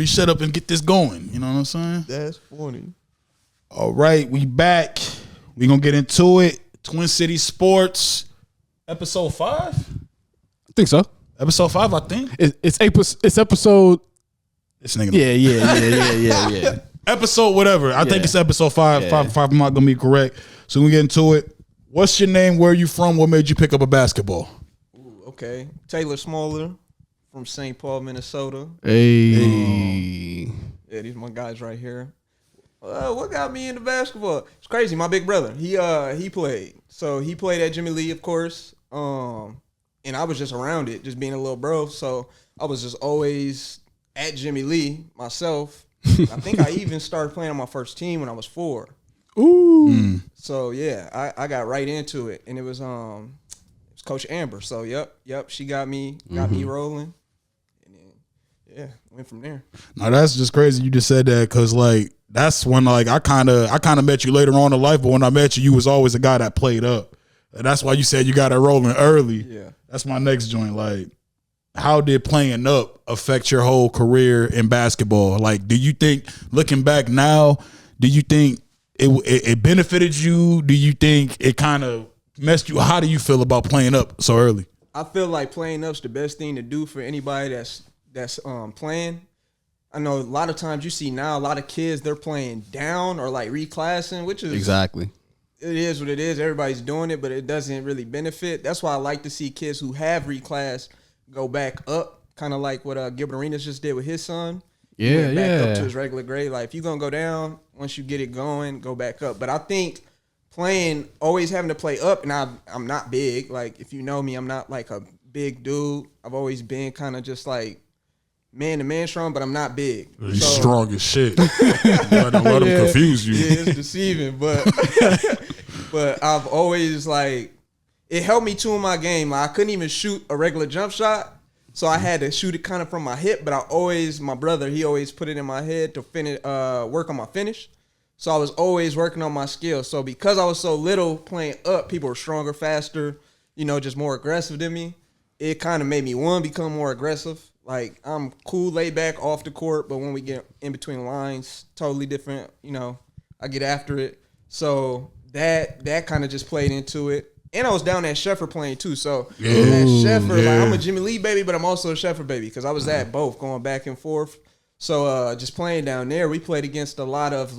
me shut up and get this going. You know what I'm saying? That's funny. All right, we back. We gonna get into it. Twin City Sports, episode 5. I think so. Episode 5, I think. It's episode. This nigga. Yeah. Episode whatever. I think it's episode 5. Yeah. 5. I'm not gonna be correct. So we get into it. What's your name? Where are you from? What made you pick up a basketball? Ooh, okay, Taylor Smaller from St. Paul, Minnesota. Hey. Yeah, these my guys right here. What got me into basketball? It's crazy. My big brother, he played. So he played at Jimmy Lee, of course. And I was just around it, just being a little bro. So I was just always at Jimmy Lee myself. I think I even started playing on my first team when I was 4. Ooh. So yeah, I got right into it, and it was Coach Amber. So yep, she got me rolling, and then went from there. Now that's just crazy. You just said that because like that's when like I kind of met you later on in life, but when I met you, you was always a guy that played up. And that's why you said you got it rolling early. Yeah, that's my next joint. Like, how did playing up affect your whole career in basketball? Like, do you think looking back now, do you think it benefited you? Do you think it kind of messed you? How do you feel about playing up so early? I feel like playing up's the best thing to do for anybody that's playing. I know a lot of times you see now a lot of kids, they're playing down or like reclassing, which is Exactly. It is what it is. Everybody's doing it, but it doesn't really benefit. That's why I like to see kids who have reclassed go back up, kind of like what Gilbert Arenas just did with his son. He went back up to his regular grade. Like, if you're going to go down, once you get it going, go back up. But I think playing, always having to play up, and I'm not big. Like, if you know me, I'm not like a big dude. I've always been kind of just like man-to-man strong, but I'm not big. He's strong as shit. Don't let him confuse you. Yeah, it's deceiving. But I've always, like, it helped me tune my game. Like, I couldn't even shoot a regular jump shot. So I had to shoot it kind of from my hip, but my brother, he always put it in my head to finish, work on my finish. So I was always working on my skills. So because I was so little playing up, people were stronger, faster, just more aggressive than me. It kind of made me, become more aggressive. Like, I'm cool, laid back off the court, but when we get in between lines, totally different. I get after it. So that kind of just played into it. And I was down at Sheffer playing too. So at Sheffer, like, I'm a Jimmy Lee baby, but I'm also a Sheffer baby because I was at both, going back and forth. So just playing down there, we played against a lot of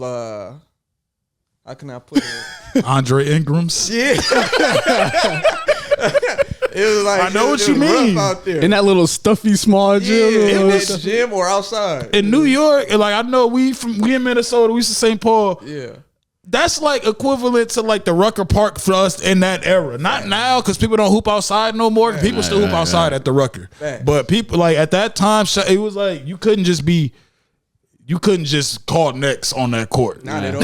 how can I put it? Andre Ingrams. Yeah. It was like, I know what you mean. Out there. In that little stuffy small gym. Yeah, in that gym or outside. In New York, like I know we in Minnesota, we used to St. Paul. Yeah. That's like equivalent to like the Rucker Park for us in that era. Not now because people don't hoop outside no more. People still hoop outside at the Rucker. But people like at that time, it was like you couldn't just call next on that court. Not at all.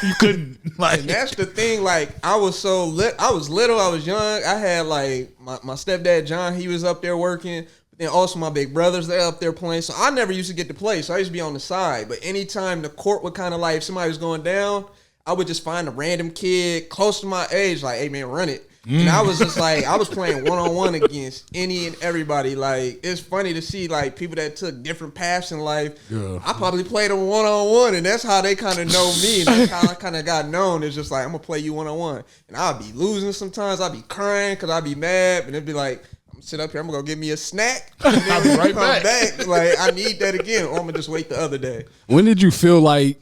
You couldn't. Like, and that's the thing. Like, I was so I was little. I was young. I had like my stepdad John. He was up there working. But then also my big brothers, they're up there playing. So I never used to get to play. So I used to be on the side. But anytime the court would kind of like, if somebody was going down, I would just find a random kid close to my age, like, hey man, run it. And I was just like, I was playing one-on-one against any and everybody. Like, it's funny to see like people that took different paths in life. Yeah. I probably played them one-on-one, and that's how they kind of know me. And that's how I kind of got known. It's just like, I'm gonna play you one-on-one, and I'll be losing sometimes. I'll be crying because I'll be mad, and it'd be like, I'm gonna sit up here, I'm gonna go get me a snack, and then I'll be right back. Like, I need that again, or I'm gonna just wait the other day. When did you feel like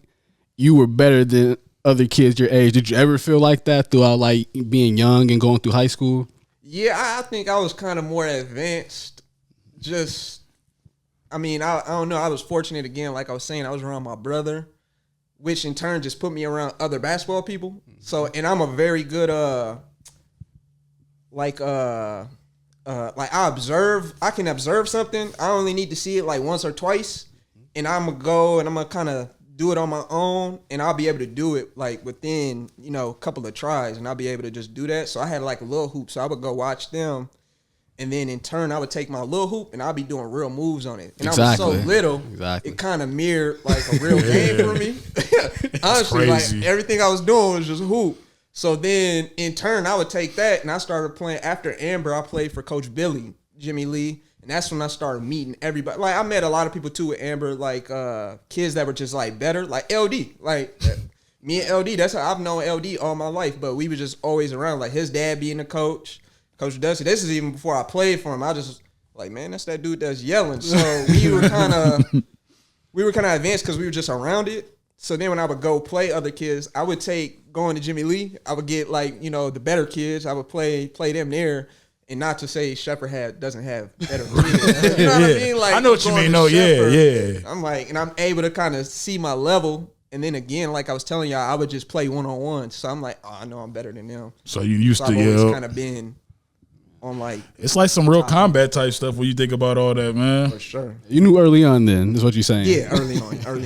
you were better than other kids your age? Did you ever feel like that throughout like being young and going through high school? Yeah, I think I was kind of more advanced. I don't know. I was fortunate again, like I was saying, I was around my brother, which in turn just put me around other basketball people. So, and I'm a very good I can observe something. I only need to see it like once or twice, and I'm gonna go and I'm gonna kind of do it on my own, and I'll be able to do it like within, a couple of tries, and I'll be able to just do that. So I had like a little hoop, so I would go watch them, and then in turn I would take my little hoop and I'll be doing real moves on it. And I was so little, it kind of mirrored like a real game for me. Honestly, like everything I was doing was just hoop. So then in turn I would take that and I started playing after Amber. I played for Coach Billy, Jimmy Lee. And that's when I started meeting everybody. Like I met a lot of people too with Amber, like kids that were just like better, like LD. Like me and LD, that's how I've known LD all my life, but we were just always around. Like his dad being the coach, Coach Dusty. This is even before I played for him. I just like, man, that's that dude that's yelling. So we were kind of advanced because we were just around it. So then when I would go play other kids, I would going to Jimmy Lee. I would get like, you know, the better kids. I would play them there. And not to say Shepherd doesn't have better kids. You know what I mean? Like I know what you mean. No, yeah. I'm like, and I'm able to kind of see my level. And then again, like I was telling y'all, I would just play one-on-one. So I'm like, oh, I know I'm better than them. So you used to I've always yell. kind of been on like. It's like some real combat type stuff when you think about all that, man. For sure. You knew early on then, is what you're saying. Yeah, early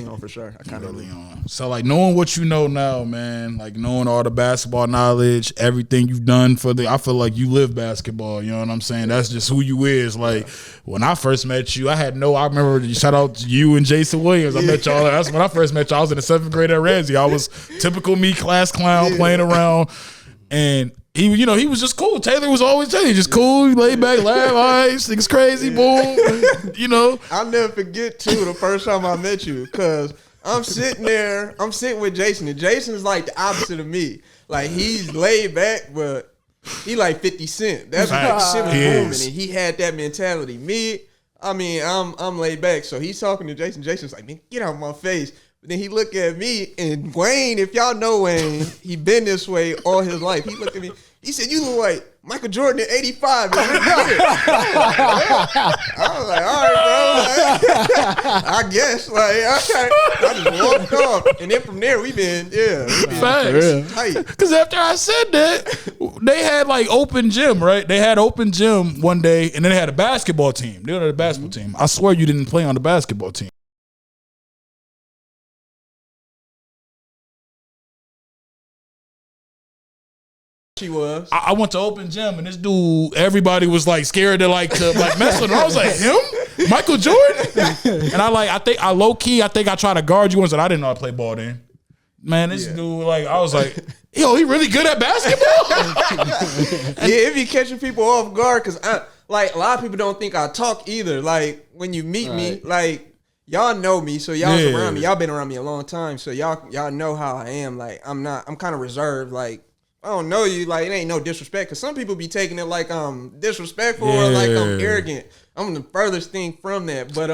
on for sure. I kind of Early on. So like knowing what you know now, man, like knowing all the basketball knowledge, everything you've done I feel like you live basketball, you know what I'm saying? That's just who you is. Like when I first met you, I remember shout out to you and Jason Williams. I met y'all. That's when I first met y'all. I was in the 7th grade at Ramsey. I was typical me class clown playing around, and he was just cool. Taylor was always just cool. He laid back, laugh, all right, niggas crazy, boom. I'll never forget too the first time I met you, because I'm sitting with Jason, and Jason's like the opposite of me. Like he's laid back, but he like 50 Cent. That's what 50 Cent was booming, and he had that mentality. Me, I mean, I'm laid back. So he's talking to Jason. Jason's like, man, get out of my face. But then he looked at me, and Wayne, if y'all know Wayne, he been this way all his life. He looked at me. He said, you look like Michael Jordan in 85. I was like, all right, bro. I guess. Like, okay. I just walked off. And then from there, we've been Facts. tight. Because after I said that, they had like open gym, right? They had open gym one day, and then they had a basketball team. They had a basketball team. I swear you didn't play on the basketball team. She was. I went to open gym, and this dude, everybody was like scared to mess with him. I was like, him? Michael Jordan? And I think I tried to guard you once, and I didn't know how to play ball then. Man, this dude, like, I was like, yo, he really good at basketball? It be catching people off guard, because like a lot of people don't think I talk either. Like when you meet me, like y'all know me, so y'all around me. Y'all been around me a long time, so y'all know how I am. Like I'm kind of reserved. Like I don't know you. Like it ain't no disrespect, because some people be taking it like I'm disrespectful or like I'm arrogant. I'm the furthest thing from that. But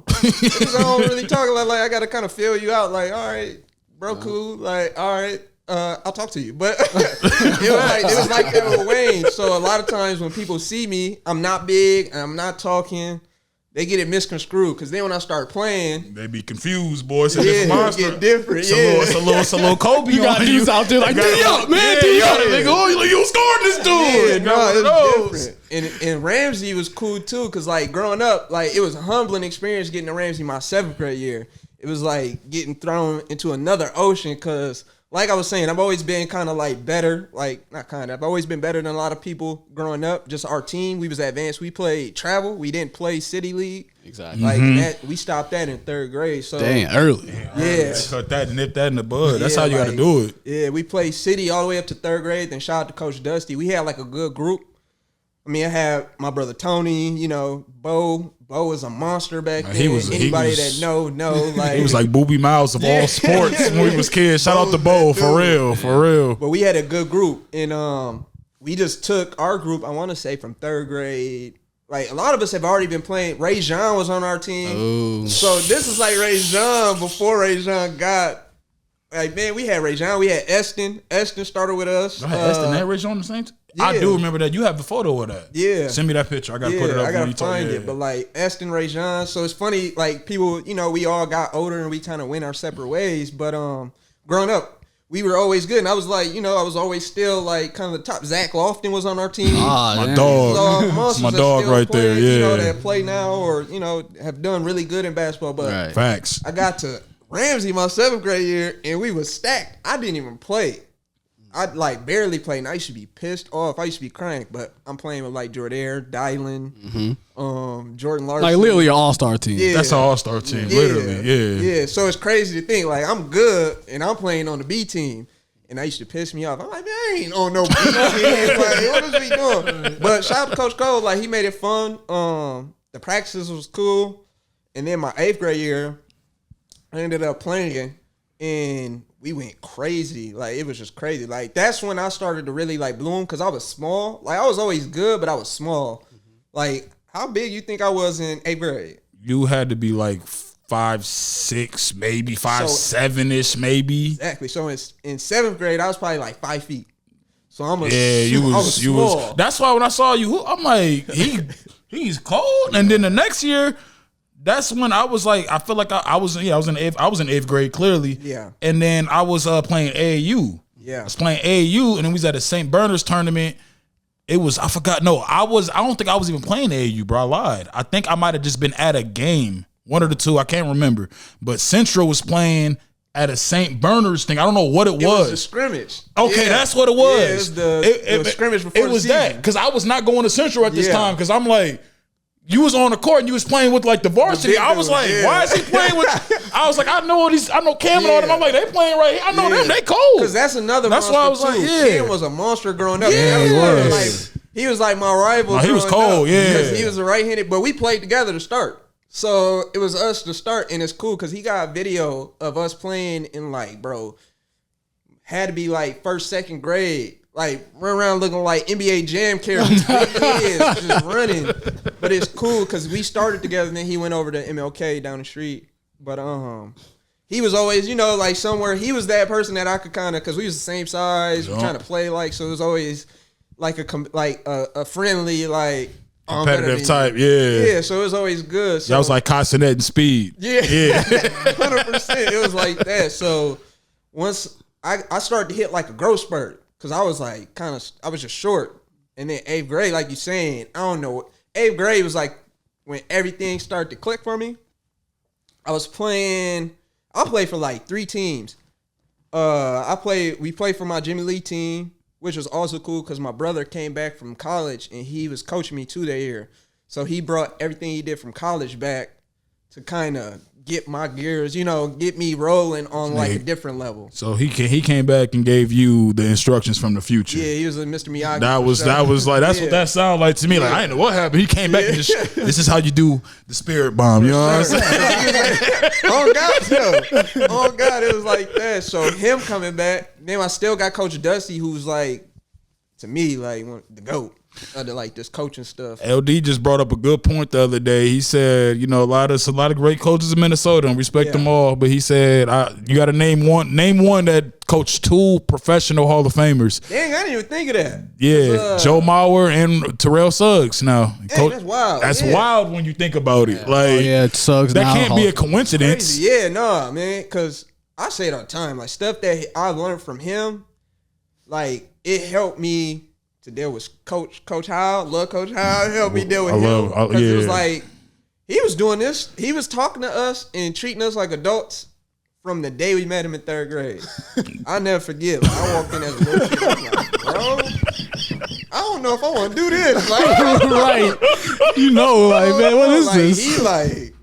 because I don't really talk like I gotta kind of feel you out. Like all right, bro, cool. Like all right. I'll talk to you, but it was like that with Wayne. So a lot of times when people see me, I'm not big and I'm not talking, they get it misconstrued, because then when I start playing, they be confused, boys. It's yeah, a monster. get different. It's a little Kobe. You got dudes out there like, D-up, man, D-up. Nigga, oh, you scored this dude. It's different. And Ramsey was cool too, because like growing up, like it was a humbling experience getting to Ramsey my 7th grade year. It was like getting thrown into another ocean, because like I was saying, I've always been kind of like better, like not kind of. I've always been better than a lot of people growing up. Just our team, we was advanced. We played travel. We didn't play city league. Exactly. Like that, we stopped that in 3rd grade. So dang, early. Yeah. Cut that, nip that in the bud. That's how you got to do it. Yeah, we played city all the way up to 3rd grade. Then shout out to Coach Dusty. We had like a good group. I mean, I had my brother Tony. You know, Bo. Bo was a monster back then. Anybody that know, like he was like Booby Miles of all sports when we was kids. Shout out to Bo, for real. But we had a good group, and we just took our group. I want to say from 3rd grade. Like a lot of us have already been playing. Ray Jean was on our team, so this is like Ray Jean before Ray Jean got. Like man, we had Ray Jean. We had Eston. Eston started with us. I had Eston and Ray Jean on the same team. Yeah. I do remember that. You have the photo of that. Yeah. Send me that picture. I got to put it up. I got to find it. But like Eston, Ray Jean. So it's funny, like people, you know, we all got older and we kind of went our separate ways. But growing up, we were always good. And I was like, you know, I was always still like kind of the top. Zach Lofton was on our team. My dog. So my dog right play, there. Yeah. You know, that play now or, you know, have done really good in basketball. But Facts. I got to Ramsey my 7th grade year and we was stacked. I didn't even play. I'd like barely play, and I used to be pissed off. I used to be crying, but I'm playing with like Jordaire, Dylan, Jordan Larson. Like literally an all-star team. Yeah. That's an all-star team, literally. Yeah. So it's crazy to think like I'm good, and I'm playing on the B team, and that used to piss me off. I'm like, man, I ain't on no B team. Like, what is we doing? But shout out to Coach Cole, like he made it fun. the practices was cool. And then my 8th grade year, I ended up playing, and we went crazy. Like, it was just crazy. Like, that's when I started to really, like, bloom, because I was small. Like, I was always good, but I was small. Like, how big you think I was in 8th grade? You had to be like 5'6", maybe 5'7" maybe. Exactly. So in 7th grade, I was probably like 5 feet. So I'm a you was small. That's why when I saw you, I'm like, he's cold. And then the next year, that's when I was like, I feel like I was in 8th grade clearly. Yeah. And then I was playing AAU. Yeah. I was playing AAU, and then we was at a St. Bernard's tournament. It was, I forgot. No, I don't think I was even playing AAU, bro. I lied. I think I might have just been at a game. One of the two, I can't remember. But Central was playing at a St. Bernard's thing. I don't know what it was. It was a scrimmage. Okay, Yeah. that's what it was. Yeah, it was the scrimmage before it was the that, season. because I was not going to Central at this Yeah. time, because I'm like, you was on the court and you was playing with like the varsity. big I was dude, like, yeah. why is he playing with? I was like, I know Cam and all them. Yeah. I'm like, they playing right here. I know Yeah. them. They cold. Because that's another That's monster why I was too. like, yeah. Ken was a monster growing up. Yeah, That he was. Like, he was like my rival. No, he was growing cold, up, yeah. because he was a right-handed, but we played together to start. So it was us to start, and it's cool because he got a video of us playing in, like, bro, had to be like 1st, 2nd grade. Like, run around looking like NBA Jam characters. Big kids just running. But it's cool because we started together, and then he went over to MLK down the street. But he was always, like somewhere. He was that person that I could kind of, because we was the same size, we trying to play like. So it was always like a friendly, like, Competitive type, yeah. Yeah, so it was always good. So That was like Castanet and Speed. yeah, Yeah. 100%. It was like that. So once I started to hit like a growth spurt, because I was like I was just short. And then 8th grade, like you saying, I don't know. 8th grade was like when everything started to click for me. I played for like 3 teams. We played for my Jimmy Lee team, which was also cool because my brother came back from college and he was coaching me too that year. So he brought everything he did from college back to kind of get my gears, get me rolling on like a different level. So he came back and gave you the instructions from the future. Yeah, he was a Mr. Miyagi. That was like, that's what that sounded like to me. Like, I didn't know what happened. He came back and just, this is how you do the spirit bomb. You know what I'm saying? Oh God, no. Oh God, it was like that. So him coming back, then I still got Coach Dusty, who's like, to me, like the GOAT under like this coaching stuff. LD just brought up a good point the other day. He said, a lot of great coaches in Minnesota and respect them all. But he said, you got to name one that coached 2 professional Hall of Famers. Dang, I didn't even think of that. Yeah, Joe Mauer and Terrell Suggs. Now, Dang, that's wild. That's Yeah. wild when you think about it. Like, it sucks. that now, can't be a coincidence. Crazy. Yeah, no, man. Because I say it all the time. Like, stuff that I learned from him, like, it helped me to deal with Coach Howell. Love Coach Howell. It helped me deal with him. Because it was like, he was doing this. He was talking to us and treating us like adults from the day we met him in 3rd grade. I never forget. Like, I walked in as a little kid. I'm like, bro, I don't know if I want to do this. Like, right. Like, man, what is like, this? He like,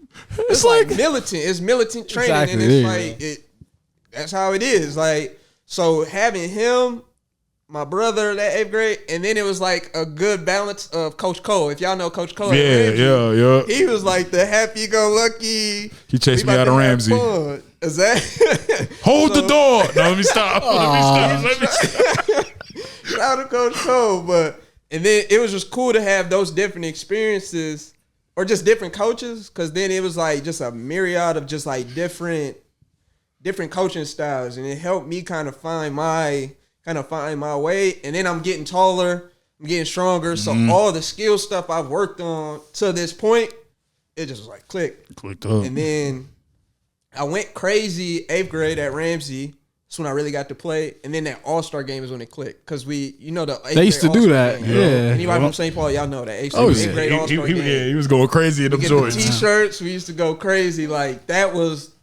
it's like militant. It's militant training, and Exactly, it's yeah. like that's how it is. Like, so having him, my brother, that 8th grade, and then it was like a good balance of Coach Cole. If y'all know Coach Cole, Yeah. he was like the happy-go-lucky. He chased me out of Ramsey. Is that Hold the door. No, let me stop. Let me stop. Shout out to Coach Cole, and then it was just cool to have those different experiences or just different coaches, because then it was like just a myriad of just like different coaching styles, and it helped me kind of find my way. And then I'm getting taller, I'm getting stronger, so all the skill stuff I've worked on to this point, it just was like Clicked up. and then I went crazy 8th grade at Ramsey. That's when I really got to play. And then that All-Star game is when it clicked. Because the 8th They used to grade do All-Star that. game. Yeah. Anybody from St. Paul, y'all know that. 8th grade All-Star game. He was going crazy in them Get the joints. T-shirts. We used to go crazy. Like, I was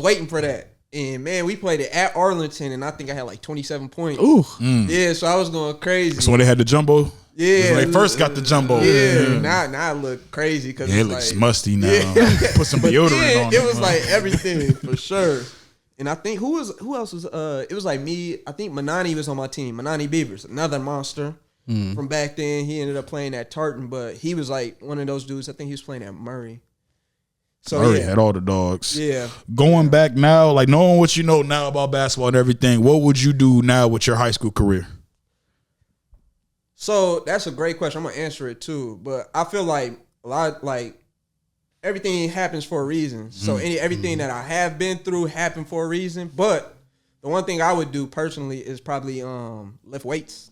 waiting for that. And, man, we played it at Arlington, and I think I had like 27 points. Ooh. Yeah, so I was going crazy. That's when they had the jumbo. Yeah. When they first got the jumbo. Yeah. Now I look crazy. Cause Yeah, it it's looks like, musty now. Yeah. Put some But deodorant then on it was like everything for sure. And I think who else was it was like me. I think Manani was on my team. Manani Beavers, another monster. from back then. He ended up playing at Tartan, but he was like one of those dudes. I think he was playing at Murray. So Murray had all the dogs. Yeah. Going back now, like knowing what you know now about basketball and everything, what would you do now with your high school career? So that's a great question. I'm gonna answer it too, but I feel like a lot like everything happens for a reason. So everything that I have been through happened for a reason. But the one thing I would do personally is probably lift weights.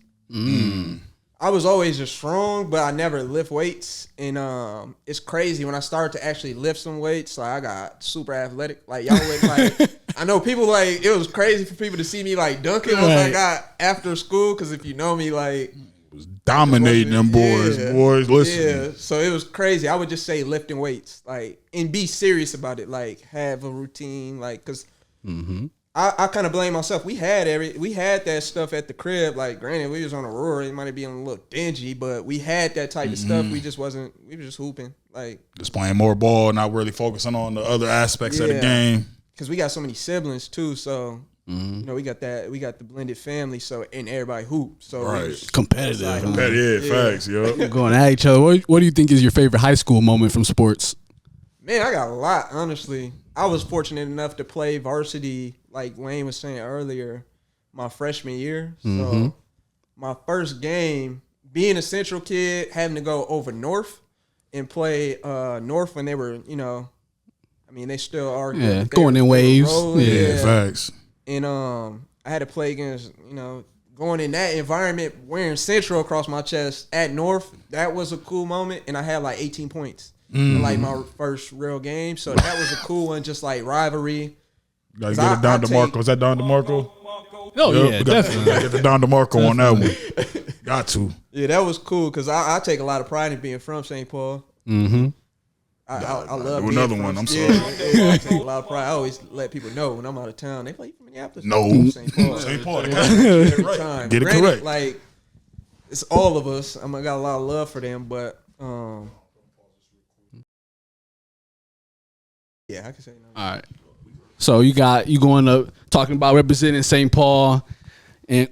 I was always just strong, but I never lift weights. And it's crazy when I started to actually lift some weights. Like I got super athletic. Like y'all would like. I know people like it was crazy for people to see me like dunking once I got after school. Because if you know me, like. Dominating them boys, listen. Yeah, so it was crazy. I would just say lifting weights, like, and be serious about it. Like, have a routine, like, cause I kind of blame myself. We had that stuff at the crib. Like, granted, we was on Aurora. It might have been a little dingy, but we had that type of stuff. We were just hooping, like, just playing more ball, not really focusing on the other aspects of the game. Cause we got so many siblings too, so. You know, we got the blended family, so and everybody hoop, so right. Competitive. Facts, yo. Going at each other. What do you think is your favorite high school moment from sports? Man, I got a lot, honestly. I was fortunate enough to play varsity, like Wayne was saying earlier, my freshman year. So my first game, being a Central kid, having to go over North and play North when they were, you know, I mean, they still are. Yeah, going in waves. Yeah, facts. And I had to play against, you know, going in that environment, wearing Central across my chest at North. That was a cool moment, and I had like 18 points in like my first real game. So that was a cool one, just like rivalry. Gotta get it Don DeMarco. Was that Don DeMarco? Oh yeah, definitely. Gotta get the Don DeMarco on that one. Got to. Yeah, that was cool because I take a lot of pride in being from St. Paul. I love being another from, one. I'm yeah, sorry. yeah, I take a lot of pride. I always let people know when I'm out of town. They play from Minneapolis. No. St. Paul. St. Paul. Get it right. Get it Granted, correct. Like it's all of us. I got a lot of love for them, but yeah, I can say no. All right. So you going up talking about representing St. Paul, and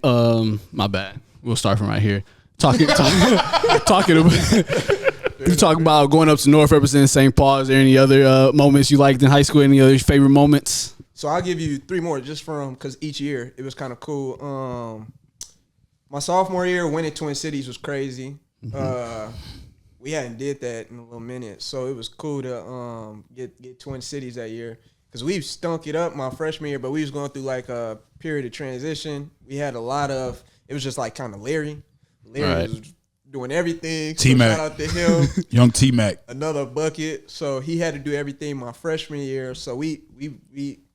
my bad. We'll start from right here. Talking about. You talking about going up to North representing St. Paul. Is there any other moments you liked in high school? Any other favorite moments? So I'll give you 3 more just from because each year it was kind of cool. My sophomore year, winning Twin Cities was crazy. We hadn't did that in a little minute, so it was cool to get Twin Cities that year because we stunk it up my freshman year, but we was going through like a period of transition. We had a lot of it was just like kind of Larry. Larry was doing everything. T-Mac. Shout out to him. Young T-Mac. Another bucket. So he had to do everything my freshman year. So we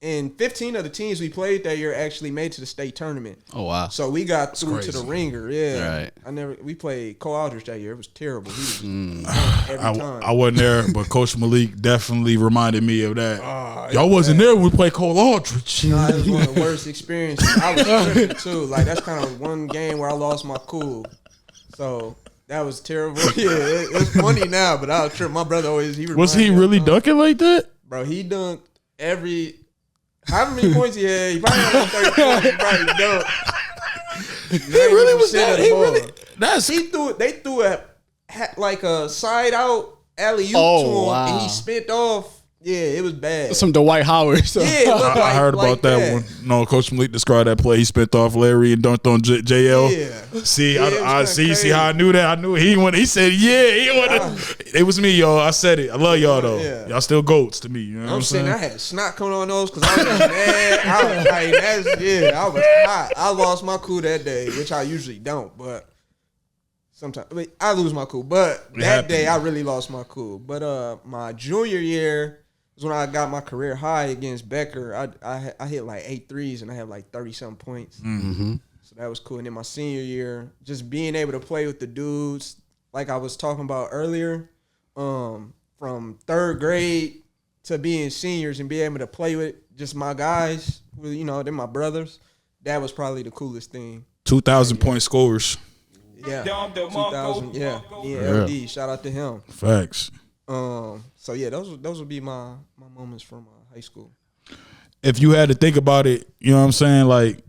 and 15 of the teams we played that year actually made to the state tournament. Oh wow. So we got through to the ringer. Yeah. Right. We played Cole Aldrich that year. It was terrible. He was every time. I wasn't there, but Coach Malik definitely reminded me of that. Y'all wasn't there when we played Cole Aldrich. Nah, it was one of the worst experiences. I was tripping too. Like that's kind of one game where I lost my cool. So that was terrible. Yeah, it's funny now, but I was tripping. My brother always was he really dunking like that? Bro, he dunked every. However many points he had, he probably had like 30 points. He probably dunked. He really was that. He really. He threw it. They threw like a side out alley oop to him, and he spit off. Yeah, it was bad. Some Dwight Howard. So. Yeah, I heard about that one. No, Coach Malik described that play. He spent off Larry and dunked on JL. Yeah. See, I see how I knew that. I knew he went. He said, "Yeah, he went." It was me, y'all. I said it. I love y'all though. Yeah. Y'all still goats to me. You know what I'm saying? I had snot coming on those because I was just mad. I was hot. I lost my cool that day, which I usually don't, but. Sometimes I lose my cool, but that day I really lost my cool. But my junior year was when I got my career high against Becker. I hit like 8 threes and I had like 30-something points. So that was cool. And then my senior year, just being able to play with the dudes, like I was talking about earlier, from 3rd grade to being seniors and being able to play with just my guys, you know, they're my brothers. That was probably the coolest thing. 2,000 point scorers. Yeah, 2000. Yeah, LD. Shout out to him. Facts. So yeah, those would be my moments from high school. If you had to think about it, you know what I'm saying? Like,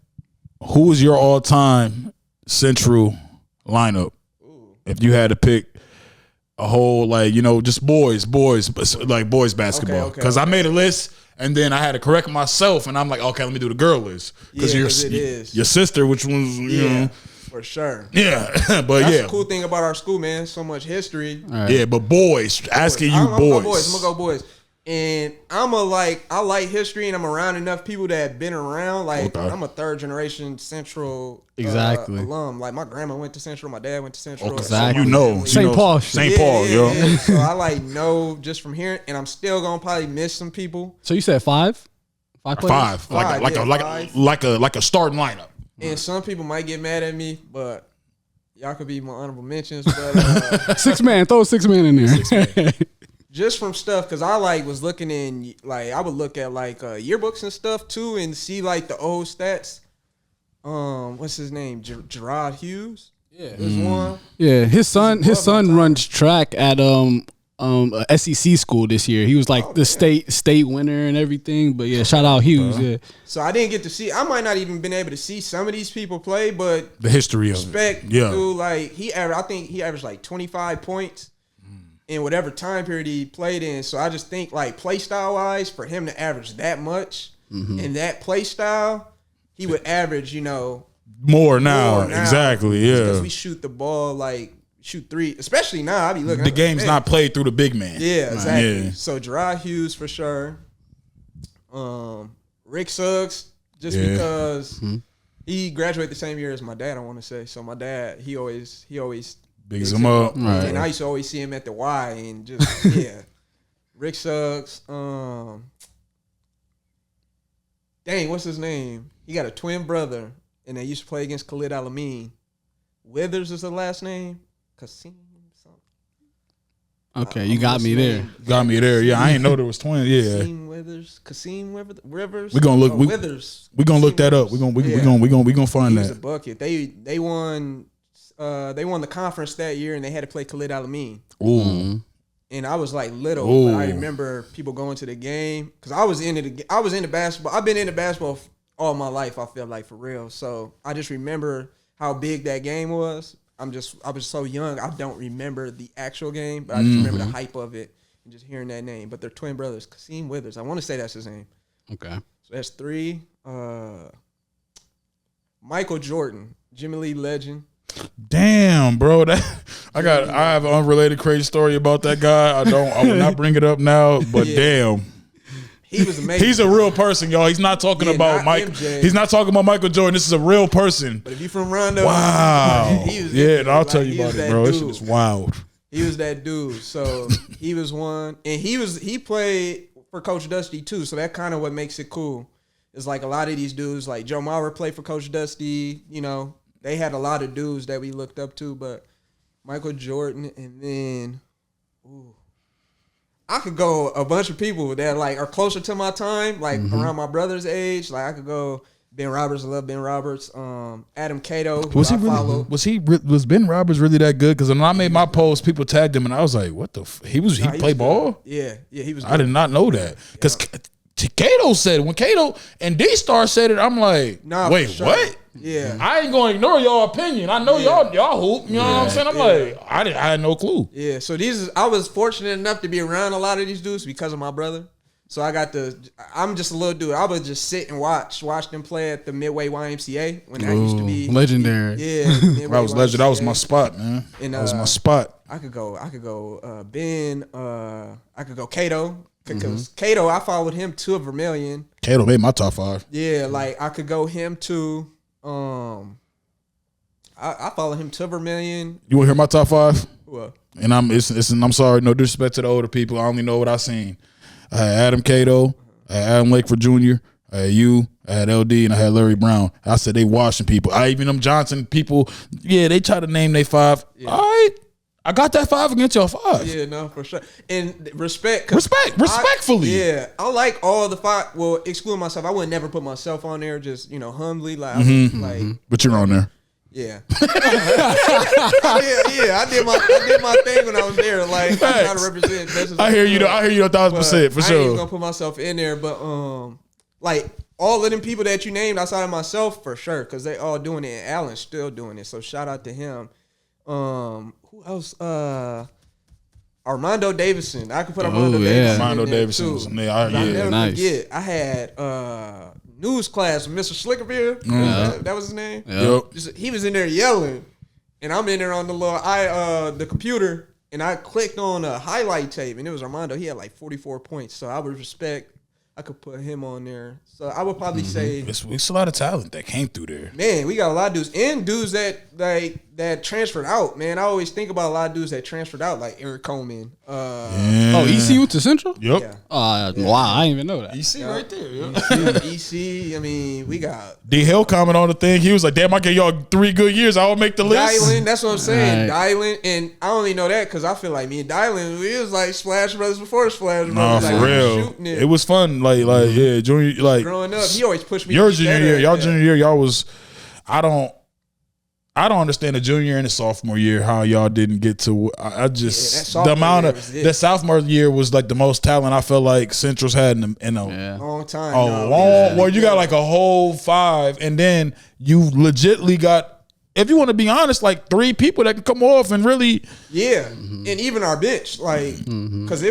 who is your all-time Central lineup. If you had to pick a whole, like, just boys basketball. Okay. Because I made a list and then I had to correct myself and I'm like, okay, let me do the girl list. Because it is. your sister, which was, for sure. Yeah, but That's yeah. the cool thing about our school, man. So much history. Right. Yeah, but boys, asking you I'm gonna go boys. I'm gonna go boys. And I like history, and I'm around enough people that have been around. Like, Okay. I'm a third generation Central Exactly. alum. Like, my grandma went to Central, my dad went to Central. Exactly. St. Paul. St. Paul, yo. Yeah. So I know just from hearing, and I'm still gonna probably miss some people. So you said 5? 5 players? Five. Like a starting lineup. And some people might get mad at me, but y'all could be my honorable mentions. But 6 man. Throw a 6 man in there. just from stuff, because I was looking in, like, I would look at yearbooks and stuff too, and see like the old stats. What's his name? Gerard Hughes. Yeah, is one. Yeah, his son runs track at a SEC school this year. He was like the state winner and everything. But yeah, shout out Hughes. Yeah. So I didn't get to see. I might not even been able to see some of these people play, but The history of respect. it. Yeah. Dude, like I think he averaged like 25 points in whatever time period he played in. So I just think, like, play style wise, for him to average that much in that play style, he would average, More now. Exactly, yeah. Because we shoot the ball, like, shoot three, especially now. I be looking. The game's not played through the big man. Yeah, exactly. Yeah. So Gerard Hughes for sure. Rick Suggs, just because he graduated the same year as my dad, I want to say. So my dad, he always Bigs him up. Right. and I used to always see him at the Y, and just Rick Suggs. Dang, what's his name? He got a twin brother, and they used to play against Khalid Al-Amin. Withers is the last name. Kasim something. Okay, you got me there. Got me there. Yeah, I ain't know there was twins. Yeah. Kasim Rivers. We gonna look. Withers. We gonna look that up. We gonna find He was a that. bucket. They won. They won the conference that year, and they had to play Khalid Al-Amin. Ooh. And I was like little, but I Ooh. remember people going to the game because I was into basketball. I've been into basketball all my life. I feel like, for real. So I just remember how big that game was. I was so young. I don't remember the actual game, but I just remember the hype of it and just hearing that name. But they're twin brothers, Kasim Withers. I want to say that's his name. Okay. So that's 3. Michael Jordan, Jimmy Lee legend. Damn, bro. I have an unrelated crazy story about that guy. I will not bring it up now, but damn. He was amazing. He's a real person, y'all. He's not talking about not Mike. MJ. He's not talking about Michael Jordan. This is a real person. But if you from Rondo, Wow. he was Yeah, I'll like, tell you he was about it, that bro. This dude. shit is wild. He was that dude. So he was one, and he played for Coach Dusty too. So that kind of what makes it cool. It's like a lot of these dudes, like Joe Mauer played for Coach Dusty. They had a lot of dudes that we looked up to, but Michael Jordan, and then I could go a bunch of people that like are closer to my time, like around my brother's age. Like I could go Ben Roberts. I love Ben Roberts. Adam Cato, who I follow. Was Ben Roberts really that good? Because when I made my post, people tagged him, and I was like, "What the? He played ball? Yeah, he was. I did not know that." Because Cato said it. When Cato and D-Star said it, I'm like, Nah, wait, for sure. what? Yeah. I ain't gonna ignore your opinion. I know y'all hoop. You know what I'm saying? I'm like, I had no clue. Yeah, so I was fortunate enough to be around a lot of these dudes because of my brother. So I'm just a little dude. I would just sit and watch them play at the Midway YMCA when I used to be legendary. Yeah, That was legend. That was my spot, man. And, that was my spot. I could go Ben. I could go Cato. Because Cato, I followed him to a Vermilion. Cato made my top 5. Yeah, like I could go him to. I follow him to Vermilion. You want to hear my top 5? Well, And I'm sorry, no disrespect to the older people. I only know what I seen. I had Adam Cato, I had Adam Lakeford Jr., I had you, I had LD, and I had Larry Brown. I said they washing people. Even them Johnson people, yeah, they try to name they 5. Yeah. All right. I got that 5 against your 5. Yeah, no, for sure. And respectfully. I like all the 5. Well, excluding myself, I would never put myself on there. Just humbly, like, But you're on there. Yeah. yeah. I did my thing when I was there. Like, I try to represent best as I hear you. I hear you 1,000% for I ain't sure. even gonna put myself in there, but like all of them people that you named outside of myself, for sure, because they all doing it. And Allen's still doing it. So shout out to him. Who else? Armando Davidson. I could put Armando yeah. Davidson. Armando in there Davidson too. was in there. I'll Yeah. never nice. forget. I had news class with Mr. Slickerbeard. That was his name. Yep. He was in there yelling, and I'm in there on the the computer, and I clicked on a highlight tape, and it was Armando. He had like 44 points, so I would respect. I could put him on there. So I would probably say, It's a lot of talent that came through there. man, we got a lot of dudes and dudes that transferred out. Man, I always think about a lot of dudes that transferred out, like Eric Coleman. Oh, EC went to Central? Yep. Yeah. Wow, I didn't even know that. You see right there. Yeah. EC. I mean, we got D Hill comment on the thing. He was like, "Damn, I gave y'all 3 good years. I will make the list." Dylan. That's what I'm saying. Right. Dylan, and I only know that because I feel like me and Dylan, we was like Splash Brothers before Splash No, Brothers. for like, we was real. shooting It was fun. Like yeah, junior, like growing up. He always pushed me. your to be junior better year, at y'all that. junior year, y'all was. I don't understand the junior and the sophomore year how y'all didn't get to. I just that the sophomore amount year of was it. the sophomore year was like the most talent I felt like Central's had in a Yeah. Long time. a no, long. Well, you got like a whole 5, and then you legitly got. If you want to be honest, like 3 people that can come off and really. yeah, and even our bench, like, because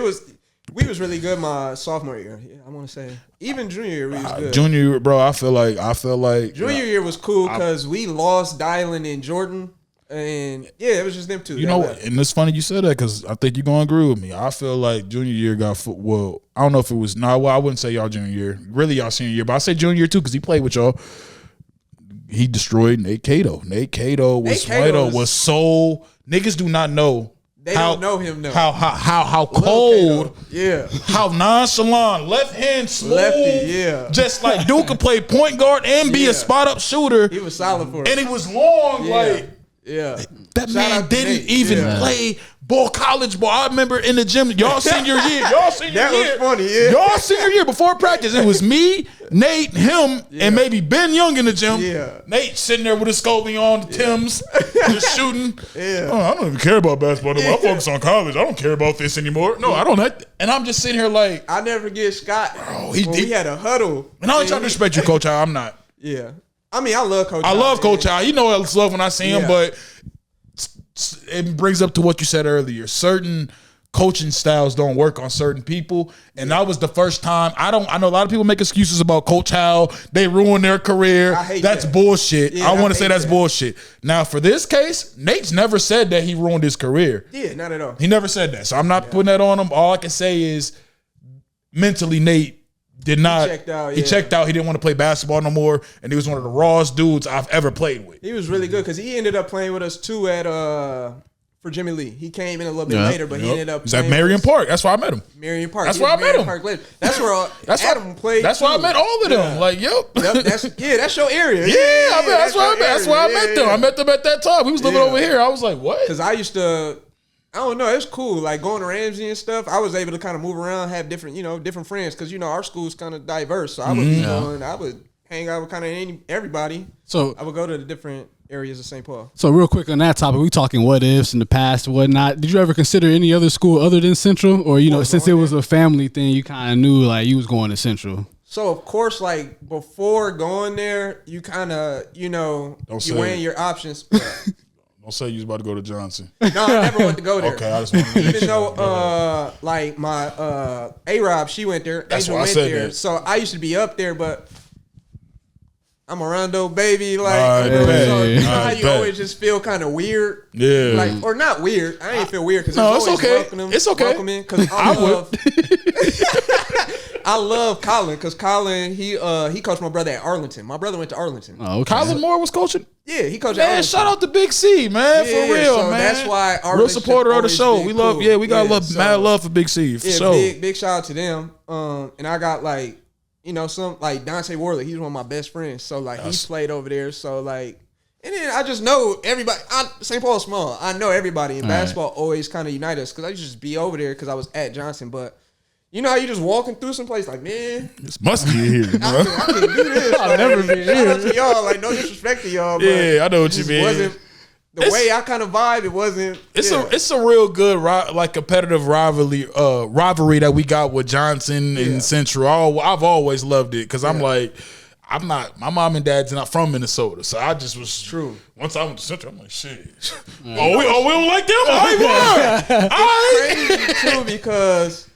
we was really good my sophomore year. Yeah, I want to say even junior year we was good. Junior year, bro, I feel like Junior year was cool because we lost Dylan and Jordan, and yeah, it was just them two. you that know, left. and it's funny you said that because I think you're gonna agree with me. I feel like junior year got well. I don't know if it was I wouldn't say y'all junior year, really y'all senior year, but I say junior year too because he played with y'all. He destroyed Nate Cato. Nate Cato was so niggas do not know. They don't know him though. How Lil cold. Kato. Yeah. How nonchalant, left hand smooth. Lefty, yeah. Just like Duke could play point guard and be Yeah. a spot up shooter. He was solid for us. And he was long. Yeah. Like Yeah. that Shout man out to didn't Nate. even Yeah. play college ball. I remember in the gym, y'all senior year. That was funny, yeah. Y'all senior year before practice. It was me, Nate, him, and maybe Ben Young in the gym. Yeah. Nate sitting there with his Scully on, the Timbs, just shooting. Yeah. Oh, I don't even care about basketball anymore. I focus on college. I don't care about this anymore. No, I don't. And I'm just sitting here like, I never forget Scott. he when did- we had a huddle. and I don't try to respect you, Coach Al. I'm not. Yeah. I mean, I love Coach. I love Coach Al. You know I love when I see him, Yeah. but it brings up to what you said earlier. Certain coaching styles don't work on certain people, and that was the first time. I know a lot of people make excuses about Coach Al. They ruined their career. I hate That's that. bullshit. Yeah, I want I to say hate that's that. bullshit. Now, for this case, Nate's never said that he ruined his career. Yeah, not at all. He never said that, so I'm not putting that on him. All I can say is, mentally, Nate did not. checked out, He yeah. checked out. He didn't want to play basketball no more, and he was one of the rawest dudes I've ever played with. He was really good because he ended up playing with us too at for Jimmy Lee. He came in a little bit Yeah. later, but he ended up He's at playing Marion with us. Park. That's where I met him. Marion Park. That's He where was I met Marion him. Park later. That's where That's Adam played. That's where I too. met all of them. Yeah. Like, yep. Yep, that's your area. Yeah, that's where I met. That's where I met them. Yeah. I met them at that time. We was living Yeah. over here. I was like, what? Because I used to, I don't know, it's cool. Like going to Ramsey and stuff, I was able to kind of move around, have different, different friends. Because, our school's kind of diverse. So I would be going, I would hang out with kind of everybody. So I would go to the different areas of St. Paul. So real quick on that topic, we talking what ifs in the past and whatnot. Did you ever consider any other school other than Central, or since it was a family thing, you kind of knew like you was going to Central? So of course, like before going there, you kind of, you say weighing it. your options. Don't say you was about to go to Johnson. No, I never went to go there. Okay, I just want to make Even sure. though, like my A-Rob, she went there. That's Angel why I went said there. that. So I used to be up there, but I'm a Rondo baby. Like, All right, so bet. you know All how right, you bet. always just feel kind of weird. Yeah. Like, or not weird. I ain't feel weird because No, it's it's always okay. It's okay. welcoming. Because I would. I love Colin because Colin he coached my brother at Arlington. My brother went to Arlington. Oh, okay. Colin Moore was coaching. Yeah, he coached at Man, Arlington. shout out to Big C, man, Yeah, for real, so man. that's why our real relationship supporter of the always show. been We love, cool. we got Yeah, love, so- mad love for Big C for Yeah, sure. big shout out to them. And I got like, some like Dante Worley. He's one of my best friends. So like he played over there. So like, and then I just know everybody. St. Paul's small. I know everybody. And basketball always kind of unite us because I used to just be over there because I was at Johnson. But you know how you just walking through some place like, man, It's musty here, bro. I can't do this. I'll never be Shout out to y'all. Like no disrespect to y'all. But Yeah, I know what it you just mean. wasn't the It's- way I kind of vibe. It wasn't. It's a real good like competitive rivalry that we got with Johnson and Central. I've always loved it because I'm like, I'm not. My mom and dad's not from Minnesota, so I just was True. Once I went to Central, I'm like, shit. We don't like them. All right, Crazy too because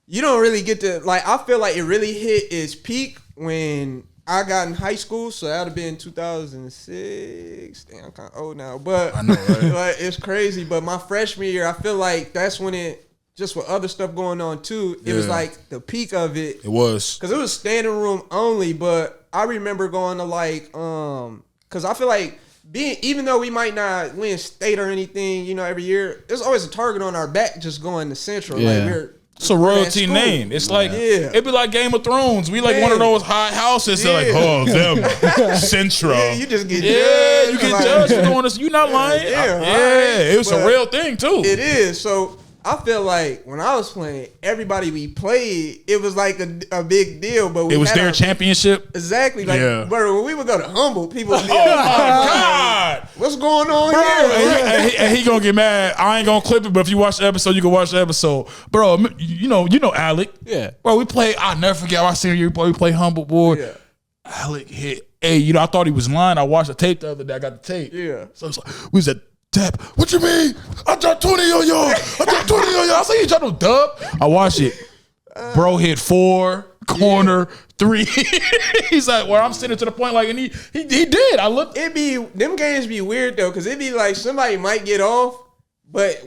you don't really get to like. I feel like it really hit its peak when I got in high school, so that'd have been 2006. Damn, I'm kind of old now, but I know, right? like, it's crazy. But my freshman year, I feel like that's when it just with other stuff going on too. It was Yeah. like the peak of it. It was. Cause it was standing room only, but I remember going to like, cause I feel like even though we might not win state or anything, you know, every year, there's always a target on our back just going to Central. Yeah. Like we're It's a royalty name. It's like it'd be like Game of Thrones. We like one of those high houses. They're like, oh, them Central. Yeah, you just get you judged, get like- judged for doing this. You not lying. Yeah, right. It was But a real thing too. It is. So I feel like when I was playing, everybody we played, it was like a big deal. But we It was had their our- championship. Exactly. Like, Yeah. bro, when we would go to Humboldt, people would be Oh like, my God. what's going on Bro, here? and he gonna get mad. I ain't gonna clip it, but if you watch the episode, you can watch the episode. Bro, you know Alec. Yeah. Bro, we play. I'll never forget our senior year. Boy, we play Humboldt, boy. Yeah. Alec hit. Hey, you know, I thought he was lying. I watched the tape the other day. I got the tape. Yeah. So it's like, we was at tap. What you mean? I dropped 20 on y'all. I dropped 20 on y'all. I said, you dropped no dub. I watched it. Bro hit 4, corner, 3. He's like, well, I'm sitting to the point like, and he did. I looked. It be them games be weird though, cause it be like somebody might get off, but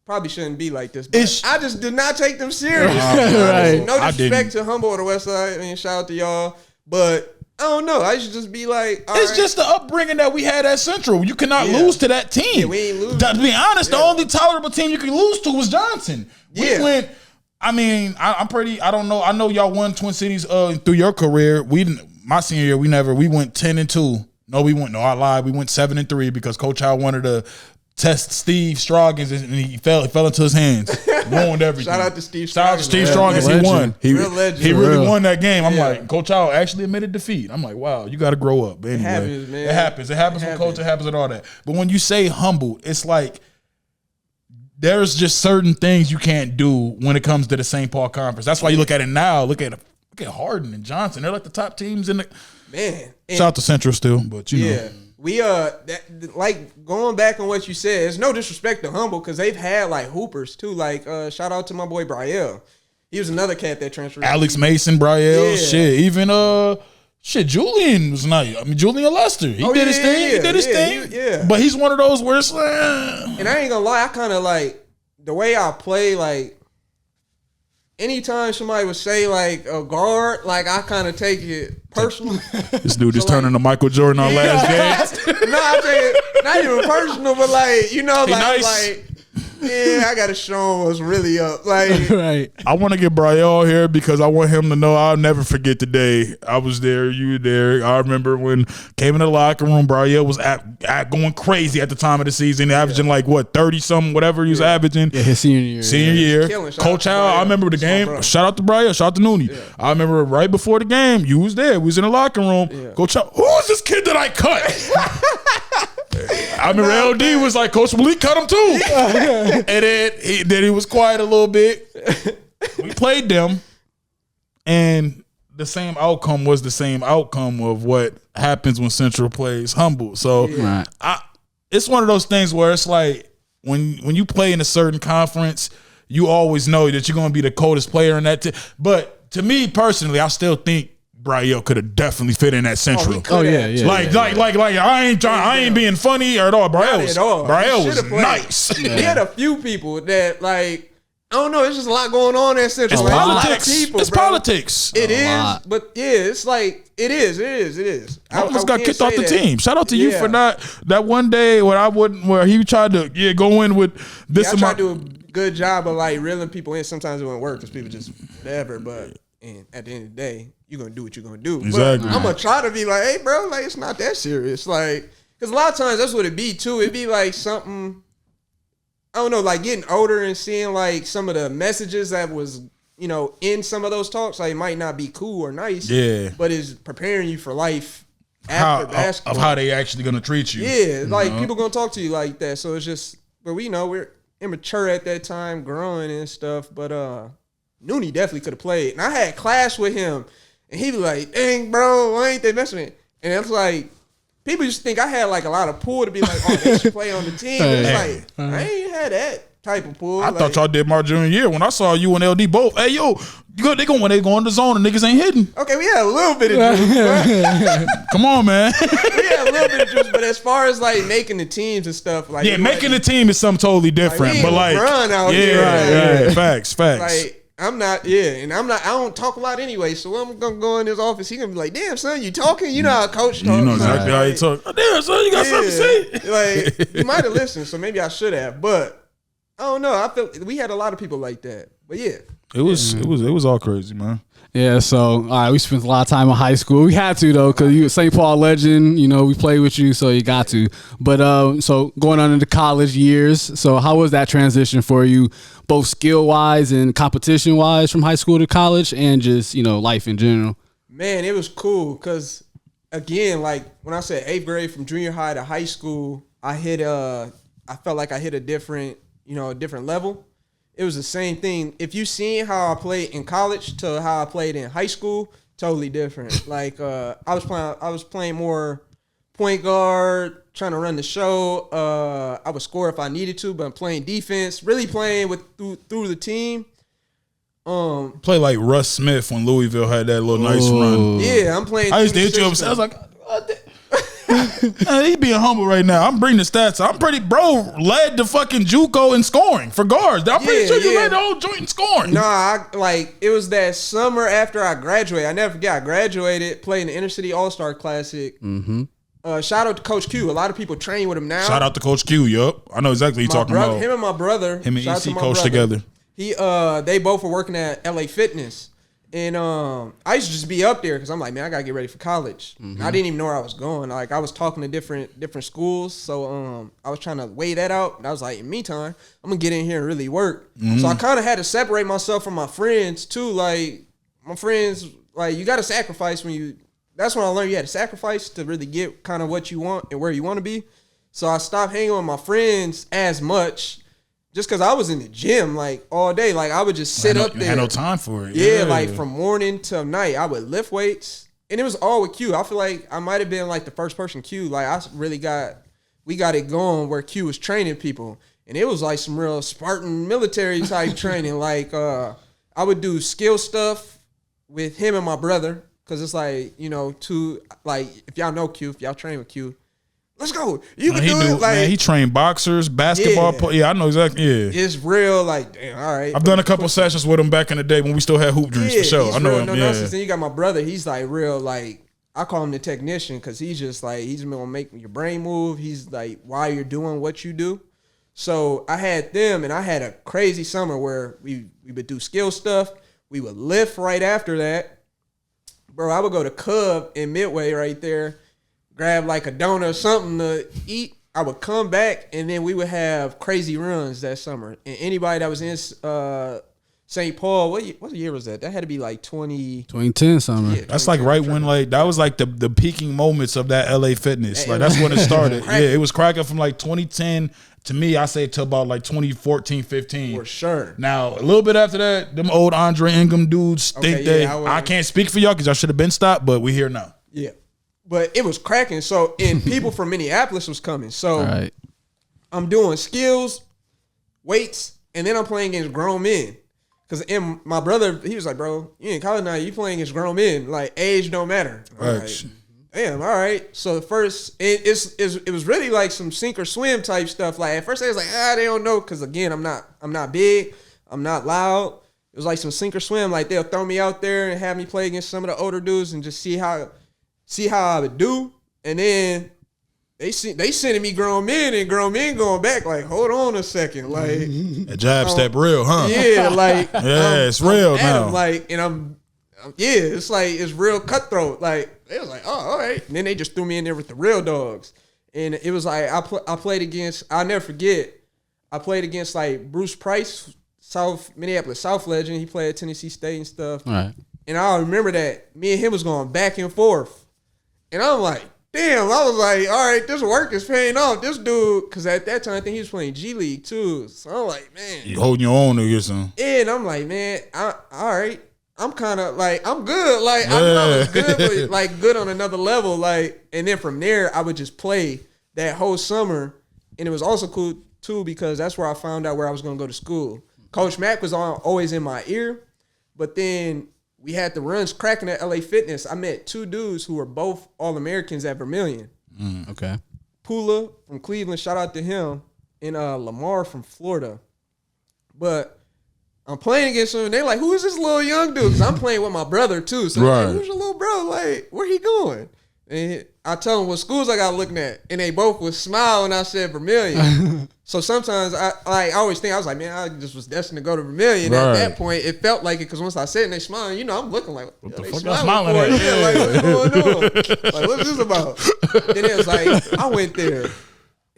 probably shouldn't be like this. But It's- I just do not take them serious. Right. No I disrespect didn't. to Humboldt or the West Side. I mean, shout out to y'all, but I don't know. I should just be like, all It's right. just the upbringing that we had at Central. You cannot Yeah. lose to that team. Yeah, we ain't lose. To be honest, the Yeah. only tolerable team you could lose to was Johnson. We Yeah. went. I mean, I'm pretty. I don't know. I know y'all won Twin Cities through your career. We didn't. My senior year, we went 10-2. No, we went. No, I lied. We went 7-3 because Coach Howe wanted to test Steve Stroggins and he fell into his hands. Ruined everything. Shout out to Steve Shout out to Stroggins. Steve Yeah, Stroggins. He legend. won. Real legend. He really Real. won that game. I'm Yeah. like, Coach Howe actually admitted defeat. I'm like, wow, you got to grow up. But anyway, happens, man. It happens. It happens with coach. It happens with all that. But when you say humbled, it's like there's just certain things you can't do when it comes to the St. Paul Conference. That's why you look at it now. Look at Hardin and Johnson. They're like the top teams in the. man. And Shout out to Central still, but you know. yeah, we like going back on what you said. It's no disrespect to Humboldt because they've had like hoopers too. Like shout out to my boy Brielle. He was another cat that transferred. Alex Mason, Brielle, Yeah. shit. Even Julian was nice. I mean, Julian Lester. He Oh, did his yeah, thing. He yeah, did his yeah, thing. yeah. But he's one of those where it's like, And I ain't gonna lie, I kind of like the way I play. Like anytime somebody would say like a guard, like I kind of take it personal. this dude is So, like- turning to Michael Jordan on last game. No, I take it not even personal, but like you know, He like nice. like yeah, I gotta show him what's really up. Like Right. I want to get Brielle here because I want him to know I'll never forget the day I was there. You were there. I remember when came in the locker room. Brielle was at going crazy at the time of the season, averaging like what 30-something, whatever he was averaging. Yeah, his senior year. Senior year, Killing. Shout Coach out to Howe. I Brielle. remember the That's my game. brother. Shout out to Brielle. Shout out to Nooney. I remember right before the game, you was there. We was in the locker room. Coach Howe, who is this kid that I cut? I remember LD was like, Coach Malik cut him too. And then he was quiet a little bit. We played them, and the same outcome was the same outcome of what happens when Central plays Humboldt. So Right. it's one of those things where it's like when you play in a certain conference, you always know that you're going to be the coldest player in that. But to me personally, I still think Brielle could have definitely fit in that Central. Oh, yeah, yeah. Like I ain't being funny at all. Brielle was, at all. Brielle He was should've played. nice. He had a few people that like I don't know. It's just a lot going on at Central. It's Like, a lot of politics. people, It's bro. politics. It is, lot. but yeah, it's like it is. I almost got can't kicked off say the that. team. Shout out to you Yeah. for not that one day where he tried to go in with this. Yeah, I in try my- to do a good job of like reeling people in. Sometimes it wouldn't work because people just whatever. But and at the end of the day, you're gonna do what you're gonna do. Exactly. But I'm gonna try to be like, hey, bro, like it's not that serious. Like, because a lot of times that's what it be too. It'd be like something. I don't know, like getting older and seeing like some of the messages that was, in some of those talks, like it might not be cool or nice. Yeah. But it's preparing you for life how, after basketball. of how they actually gonna treat you. Yeah, like people gonna talk to you like that. So it's just, but we know we're immature at that time, growing and stuff. But Nooney definitely could have played, and I had class with him, And he be like, dang, bro, why ain't they messing with me? And it's like, people just think I had like a lot of pull to be like, oh, they should play on the team. But it's like, I ain't had that type of pull. I thought y'all did my junior year when I saw you and LD both. Hey, yo, they go when they go in the zone and niggas ain't hitting. Okay, we had a little bit of juice. Come on, man. We had a little bit of juice, but as far as like making the teams and stuff, like Yeah, making the team is something totally different. we But ain't like, LeBron out yeah, here. right. Facts. Like I'm not, and I'm not. I don't talk a lot anyway. So I'm gonna go in his office. He gonna be like, "Damn, son, you talking? You know how coach talks. You know exactly how he talk. Oh, damn, son, you got something to say. Like you might have listened, so maybe I should have. But I don't know. I feel we had a lot of people like that. But yeah, It was all crazy, man. Yeah, so all right, we spent a lot of time in high school. We had to though, because you a St. Paul legend. You know, we played with you, so you got to. But so going on into college years, so how was that transition for you, both skill wise and competition wise, from high school to college, and just life in general? man, it was cool because again, like when I said 8th grade from junior high to high school, I felt like I hit a different level. It was the same thing. If you seen how I played in college to how I played in high school, totally different. Like I was playing more point guard, trying to run the show. I would score if I needed to, but I'm playing defense, really playing through the team. Play like Russ Smith when Louisville had that little nice run. Yeah, I'm playing. I used to hit you up. I was like, he's being humble right now. I'm bringing the stats. I'm pretty, bro. Led the fucking JUCO in scoring for guards. I'm pretty sure you led the whole joint in scoring. Nah, it was that summer after I graduated. I never forget. I graduated, playing the Intercity All-Star Classic. Mm-hmm. Shout out to Coach Q. A lot of people train with him now. Shout out to Coach Q. Yup, I know exactly what you're talking about. Him and my brother. Him and EC coach together. They both were working at LA Fitness. And I used to just be up there because I'm like, man, I gotta get ready for college. Mm-hmm. I didn't even know where I was going. Like I was talking to different schools, so I was trying to weigh that out. And I was like, in the meantime, I'm gonna get in here and really work. Mm-hmm. So I kind of had to separate myself from my friends too. Like my friends, like you got to sacrifice when you. That's when I learned you had to sacrifice to really get kind of what you want and where you want to be. So I stopped hanging with my friends as much. Just because I was in the gym like all day, like I would just sit up there. Had no time for it. Yeah, like from morning till night, I would lift weights, and it was all with Q. I feel like I might have been like the first person Q. Like we got it going where Q was training people, and it was like some real Spartan military type training. Like I would do skill stuff with him and my brother, because it's like if y'all know Q, if y'all train with Q. Let's go. You can do it. Like, man, he trained boxers, basketball. Yeah, I know exactly. Yeah, it's real. Like, damn, all right. I've done a couple sessions with him back in the day when we still had hoop dreams for sure. I know him. Then you got my brother. He's like real. Like I call him the technician because he's just like he's gonna make your brain move. He's like why you're doing what you do. So I had them, and I had a crazy summer where we would do skill stuff. We would lift right after that, bro. I would go to Cub in Midway right there. Grab like a donut or something to eat. I would come back, and then we would have crazy runs that summer. And anybody that was in St. Paul, what year was that? That had to be like 2010 summer. Yeah, that's like right when that was like the peaking moments of that LA Fitness. Like that's when it started. Yeah, it was cracking from like 2010 to me. I say to about like 2014, 15. For sure. Now a little bit after that, them old Andre Ingram dudes think I can't speak for y'all because y'all should have been stopped, but we here now. Yeah. But it was cracking. So, and people from Minneapolis was coming. So, right. I'm doing skills, weights, and then I'm playing against grown men. Because my brother, he was like, bro, you in college now, you playing against grown men. Like, age don't matter. Right. Like, damn, all right. So, the first, it was really like some sink or swim type stuff. Like, at first, I was like, they don't know. Because, again, I'm not big. I'm not loud. It was like some sink or swim. Like, they'll throw me out there and have me play against some of the older dudes and just see how I would do, and then they sending me grown men, and grown men going back like, hold on a second, like a jab step real, huh? Yeah, like it's real now. Like, and I'm it's like it's real cutthroat. Like they was like, oh, all right, and then they just threw me in there with the real dogs, and it was like I played against. I'll never forget. I played against like Bruce Price, Minneapolis South legend. He played at Tennessee State and stuff. All right. And I remember that me and him was going back and forth. And I'm like, damn, I was like, all right, this work is paying off. This dude, because at that time, I think he was playing G League too. So I'm like, man. You holding your own against him. Yeah, and I'm like, man, all right. I'm kind of like, I'm good. Like, I know I was good, but like good on another level. Like, and then from there, I would just play that whole summer. And it was also cool too because that's where I found out where I was going to go to school. Coach Mack was always in my ear, but then we had the runs cracking at LA Fitness. I met 2 dudes who were both All-Americans at Vermilion. Okay. Pula from Cleveland, shout out to him, and Lamar from Florida. But I'm playing against them, and they're like, who is this little young dude? Because I'm playing with my brother, too. So they're like, who's your little bro? Like, where he going? And I tell them what schools I got looking at, and they both would smile when I said Vermilion. So sometimes I always think, I was like, man, I just was destined to go to Vermilion. At that point, it felt like it because once I said it and they smiled, you know, I'm looking like, what the fuck I'm smiling at? Yeah, like, what's going on? Like, what's this about? Then it was like, I went there,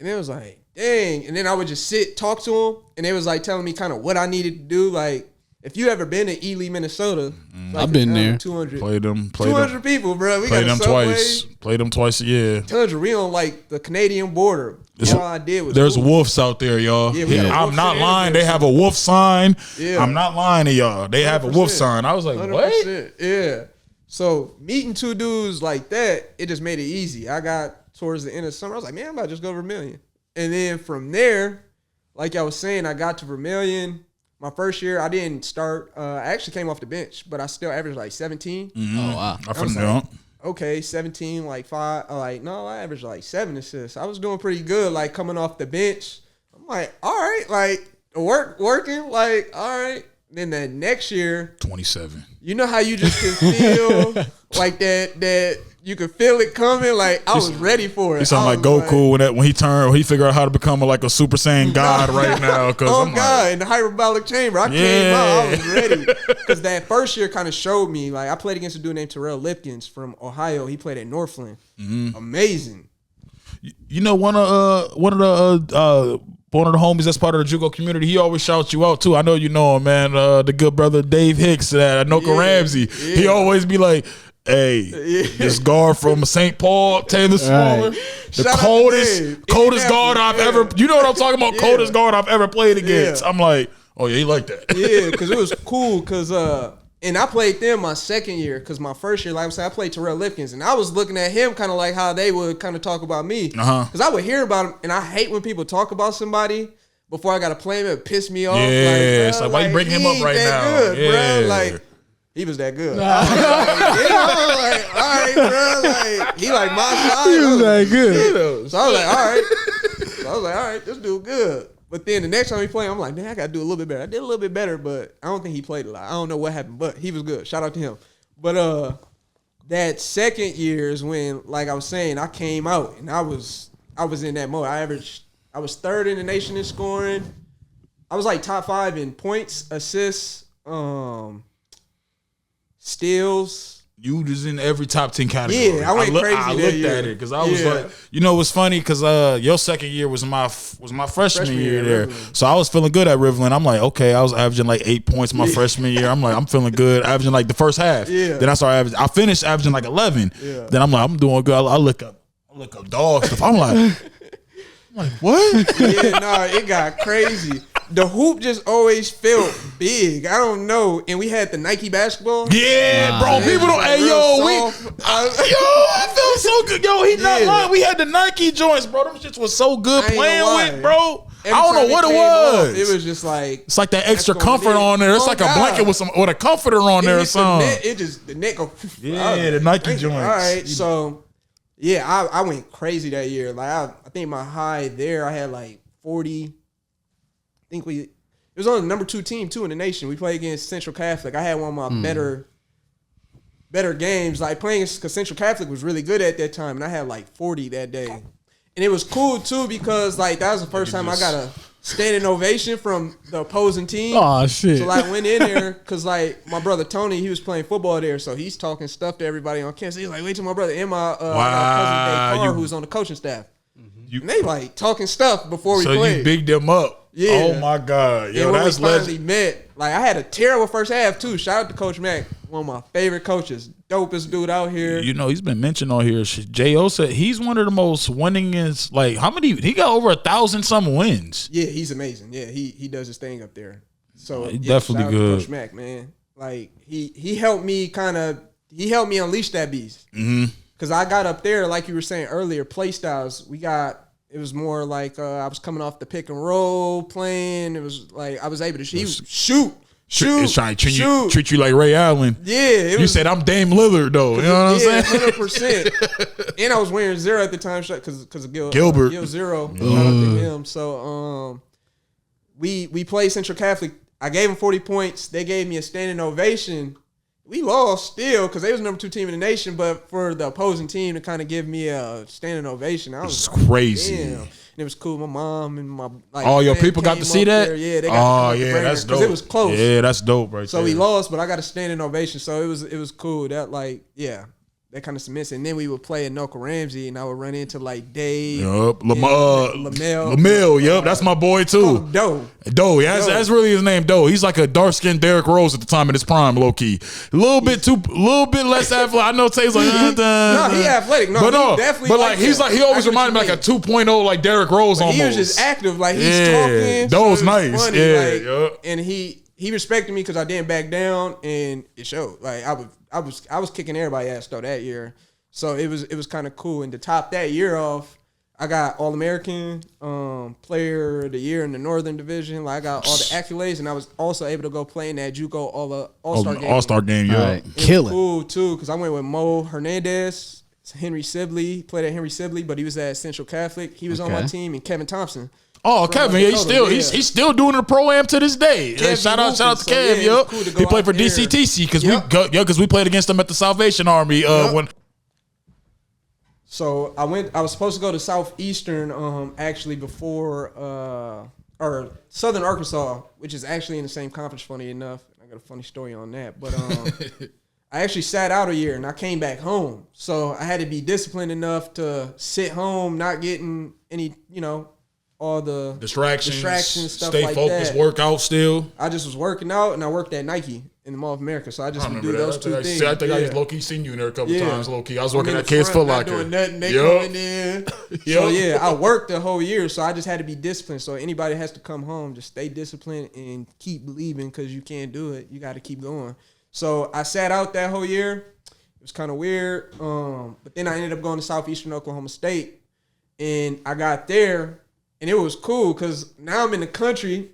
and it was like, dang. And then I would just sit, talk to them, and they was like telling me kind of what I needed to do. Like, if you ever been to Ely, Minnesota, like I've been there. 200. Played them. 200 people, bro. We Played got them a subway. twice. Played them twice. Yeah. 200. We on like the Canadian border. All I did was There's cool. wolves out there, y'all. Yeah, we got a I'm wolf not sign lying. everywhere. They have a wolf sign. Yeah. I'm not lying to y'all. They have a wolf 100%. sign. I was like, 100%. what? Yeah. So meeting 2 dudes like that, it just made it easy. I got towards the end of the summer, I was like, man, I'm about to just go to Vermilion. And then from there, like I was saying, I got to Vermilion. My first year, I didn't start. I actually came off the bench, but I still averaged like 17. Oh wow. I finna know. Okay, 17, like 5. No, I averaged like 7 assists. I was doing pretty good, like coming off the bench. I'm like, all right, like working, like all right. Then the next year, 27. you know how you just can feel like that you could feel it coming. Like I was ready for it. He sound like Goku when he figured out how to become like a Super Saiyan God right now. Cause Oh I'm God, like, in the hyperbolic chamber, I came out. I was ready because that first year kind of showed me. Like I played against a dude named Terrell Lipkins from Ohio. He played at Northland. Amazing. you know, one of the homies that's part of the JUCO community, he always shouts you out too. I know you know him, man. The good brother Dave Hicks at Anoka Ramsey. Yeah. He always be like, hey, this guard from St. Paul, Taylor Smaller, the Shout out to coldest Dave. guard I've ever, you know what I'm talking about? Coldest guard I've ever played against. Yeah. I'm like, oh yeah, he like that. Yeah, because it was cool. Because and I played them my second year. Because my first year, like I said, I played Terrell Lipkins, and I was looking at him kind of like how they would kind of talk about me. Because I would hear about him, and I hate when people talk about somebody before I got to play him. It pissed me off. Yeah, it's like, why you bring him up right now? Good, Yeah. bro. Like he was that good. I was like, all right, bro. Like he like my side. He was that good. So I was like, all right, this dude good. But then the next time he played, I'm like, man, I got to do a little bit better. I did a little bit better, but I don't think he played a lot. I don't know what happened, but he was good. Shout out to him. But that second year is when, like I was saying, I came out and I was in that mode. I was third in the nation in scoring. I was like top 5 in points, assists, steals. You was in every top 10 category. Yeah, I went crazy I that looked year. at it because I was Yeah. like, you know, what's funny because your second year was my freshman year year at there, Riverland. so I was feeling good at Riverland. I'm like, okay, I was averaging like 8 points my freshman year. I'm like, I'm feeling good, averaging like the first half. Yeah. Then I started averaging. I finished averaging like 11. Yeah. Then I'm like, I'm doing good. I look up dog stuff. I'm like what? Yeah, no, it got crazy. The hoop just always felt big. I don't know. And we had the Nike basketball. Yeah, bro. It People was don't. like Hey, real yo, soft. I felt so good. Yo, he not Yeah. lying. We had the Nike joints, bro. Them shits was so good I ain't playing gonna lie. with, bro. Every I don't time know what it came was. off, it was just like It's like that extra That's gonna comfort be- on there. It's Oh, like a God. blanket with a comforter on there or hit the something. net, it just the net go. Yeah, the Nike All joints. right, so yeah, I went crazy that year. Like I think my high there, I had like 40. I think it was on the number 2 team too in the nation. We played against Central Catholic. I had one of my better games. Like playing because Central Catholic was really good at that time, and I had like 40 that day. And it was cool too because like that was the first time I got a standing ovation from the opposing team. Oh shit. So like went in there because like my brother Tony, he was playing football there, so he's talking stuff to everybody on campus. He's like, wait till my brother and my cousin Dave Carr, who's on the coaching staff. And they like talking stuff before we So played. you bigged them up. Yeah. Oh my God. And Yo, when that's we finally legend. met, like I had a terrible first half too. Shout out to Coach Mack, one of my favorite coaches, dopest dude out here. You know, he's been mentioned on here. J.O. said he's one of the most winningest. Like, how many? He got over 1,000 some wins. Yeah, he's amazing. Yeah, he does his thing up there. So He yeah, definitely shout out to good. Coach Mack, man. Like he helped me unleash that beast. Because I got up there, like you were saying earlier, play styles. It was more like I was coming off the pick and roll playing. It was like I was able to shoot. It's trying to treat you like Ray Allen. Yeah. You said I'm Dame Lillard, though. You know what I'm saying? 100%. And I was wearing 0 at the time because of Gilbert. Gil Zero. Shout out to him. So we played Central Catholic. I gave them 40 points. They gave me a standing ovation. We lost still because they was number 2 team in the nation, but for the opposing team to kind of give me a standing ovation, I was crazy. Damn. And it was cool. My mom and my all your people got to see that. Yeah, they got. That's dope. It was close. Yeah, that's dope, right? So there. we lost, but I got a standing ovation. So it was cool. That that kind of cements. And then we would play at Knuckle Ramsey, and I would run into like Dave. Yup. Lamel. Yup. That's my boy too. Doe. Yeah, that's really his name. Doe. He's like a dark skinned Derrick Rose at the time in his prime, low key. A little bit less athletic. I know Taylor's like, no, he athletic. No, he definitely. But like he's like he always reminded me like a 2.0 like Derrick Rose almost. He was just active, like he's talking. Doe's nice. Funny, yeah. And he respected me because I didn't back down, and it showed. Like I was kicking everybody's ass though that year. So it was kind of cool. And to top that year off, I got All-American, Player of the Year in the Northern Division. Like I got all the accolades, and I was also able to go play in that JUCO All-Star game. All-Star game, yeah. Right. Killing. Cool too, because I went with Mo Hernandez, Henry Sibley. He played at Henry Sibley, but he was at Central Catholic. He was on my team, and Kevin Thompson. Oh, Kevin, he's still doing the pro-am to this day. Shout out to Kev, cool he played for DCTC because we played against him at the Salvation Army when. So I was supposed to go to Southeastern actually before or Southern Arkansas, which is actually in the same conference, funny enough. I got a funny story on that. But I actually sat out a year and I came back home. So I had to be disciplined enough to sit home, not getting any, all the distractions, stuff stay like focused, that. work out still. I just was working out and I worked at Nike in the Mall of America. So I just would do those two things. I think I low-key seen you in there a couple times, low-key. I was working at Kids Foot Locker. Not doing nothing. They coming in. So, I worked the whole year. So I just had to be disciplined. So anybody has to come home, just stay disciplined and keep believing because you can't do it. You got to keep going. So I sat out that whole year. It was kind of weird. But then I ended up going to Southeastern Oklahoma State. And I got there, and it was cool because now I'm in the country.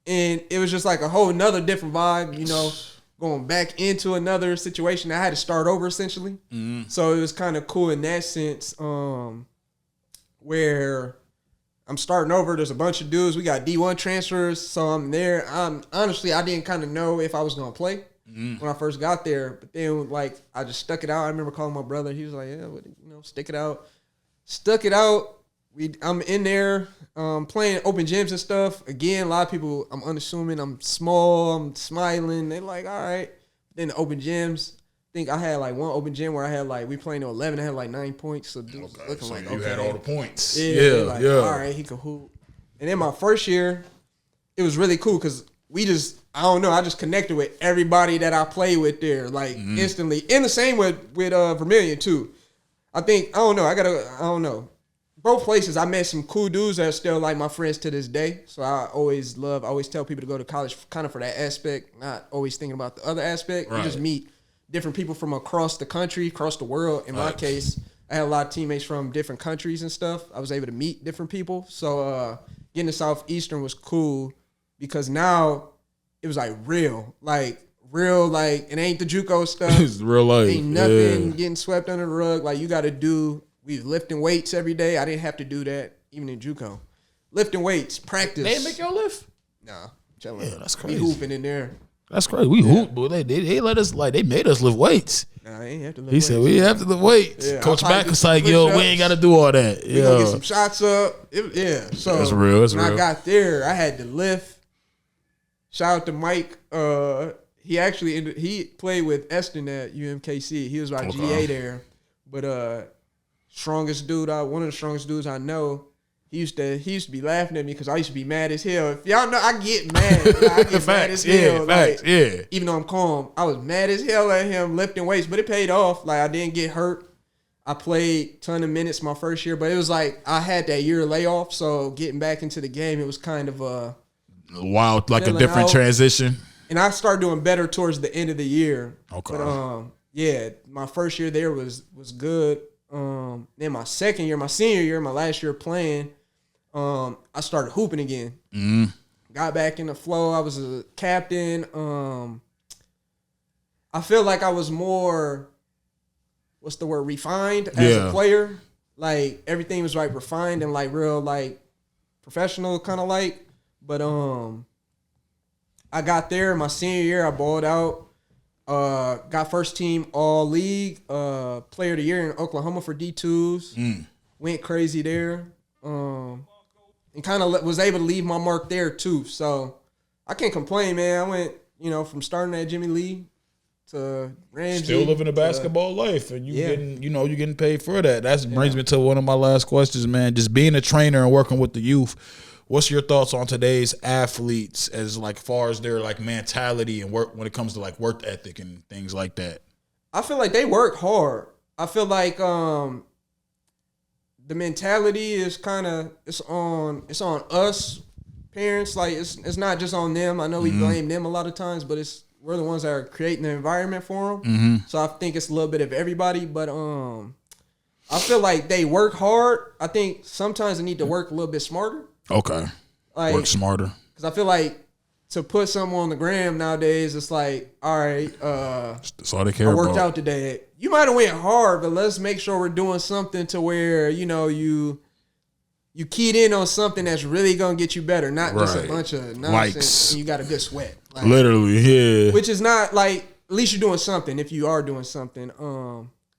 And it was just like a whole nother different vibe, going back into another situation. I had to start over essentially. Mm-hmm. So it was kind of cool in that sense where I'm starting over. There's a bunch of dudes. We got D1 transfers. So I'm there. Honestly, I didn't kind of know if I was going to play when I first got there. But then I just stuck it out. I remember calling my brother. He was like, yeah, stick it out. Stuck it out. I'm in there playing open gyms and stuff. Again, a lot of people, I'm unassuming. I'm small. I'm smiling. They like, all right. Then the open gyms. I think I had one open gym where I had we playing to 11. I had 9 points. So dudes looking so like, you had all the points. Yeah. All right, he could hoop. And then my first year, it was really cool because I don't know, I just connected with everybody that I played with there instantly. And the same with Vermilion too. I don't know. Both places, I met some cool dudes that are still my friends to this day. So I always tell people to go to college kind of for that aspect, not always thinking about the other aspect. Right. You just meet different people from across the country, across the world. In my case, I had a lot of teammates from different countries and stuff. I was able to meet different people. So getting to Southeastern was cool because now it was real. It ain't the JUCO stuff. It's real life. Ain't nothing getting swept under the rug. You got to do. We was lifting weights every day. I didn't have to do that even in JUCO. Lifting weights, practice. They didn't make y'all lift? Nah, chilling. Yeah, that's crazy. We hooping in there. That's crazy. We hooped, but they let us they made us lift weights. Nah, I ain't have to lift weights. He said we have to lift weights. Yeah, Coach Mack was like, yo, we ain't got to do all that. We gonna get some shots up. So that's real. That's when real. I got there, I had to lift. Shout out to Mike. He played with Eston at UMKC. He was our GA there, but strongest dude, one of the strongest dudes I know. He used to be laughing at me because I used to be mad as hell. If y'all know, I get mad. I get mad as hell. Even though I'm calm, I was mad as hell at him lifting weights, but it paid off. I didn't get hurt. I played ton of minutes my first year, but it was I had that year layoff, so getting back into the game, it was kind of a wild, a different transition. And I started doing better towards the end of the year. Okay. But yeah, my first year there was good. Then my second year, my senior year, my last year playing, I started hooping again. Got back in the flow. I was a captain. I feel like I was more, what's the word, refined as a player. Like everything was like refined and like real like professional kind of like. But I got there my senior year. I balled out. Got first team all league. Player of the year in Oklahoma for D2s. Went crazy there. And kind of was able to leave my mark there too. So I can't complain, man. I went, from starting at Jimmy Lee to Ramsey. Still living a basketball life, and you're getting paid for that. That brings me to one of my last questions, man. Just being a trainer and working with the youth, what's your thoughts on today's athletes as like far as their like mentality and work when it comes to like work ethic and things like that? I feel like they work hard. I feel like the mentality is kind of it's on us parents. Like it's not just on them. I know we blame them a lot of times, but we're the ones that are creating the environment for them. So I think it's a little bit of everybody, but I feel like they work hard. I think sometimes they need to work a little bit smarter. Okay. Like, work smarter. Because I feel like to put something on the gram nowadays, it's like, all right, that's all they care I about. worked out today. You might have went hard, but let's make sure we're doing something to where, you keyed in on something that's really going to get you better, not just a bunch of nonsense Likes. and you got a good sweat. Like, literally, yeah. Which is not like, at least you're doing something if you are doing something.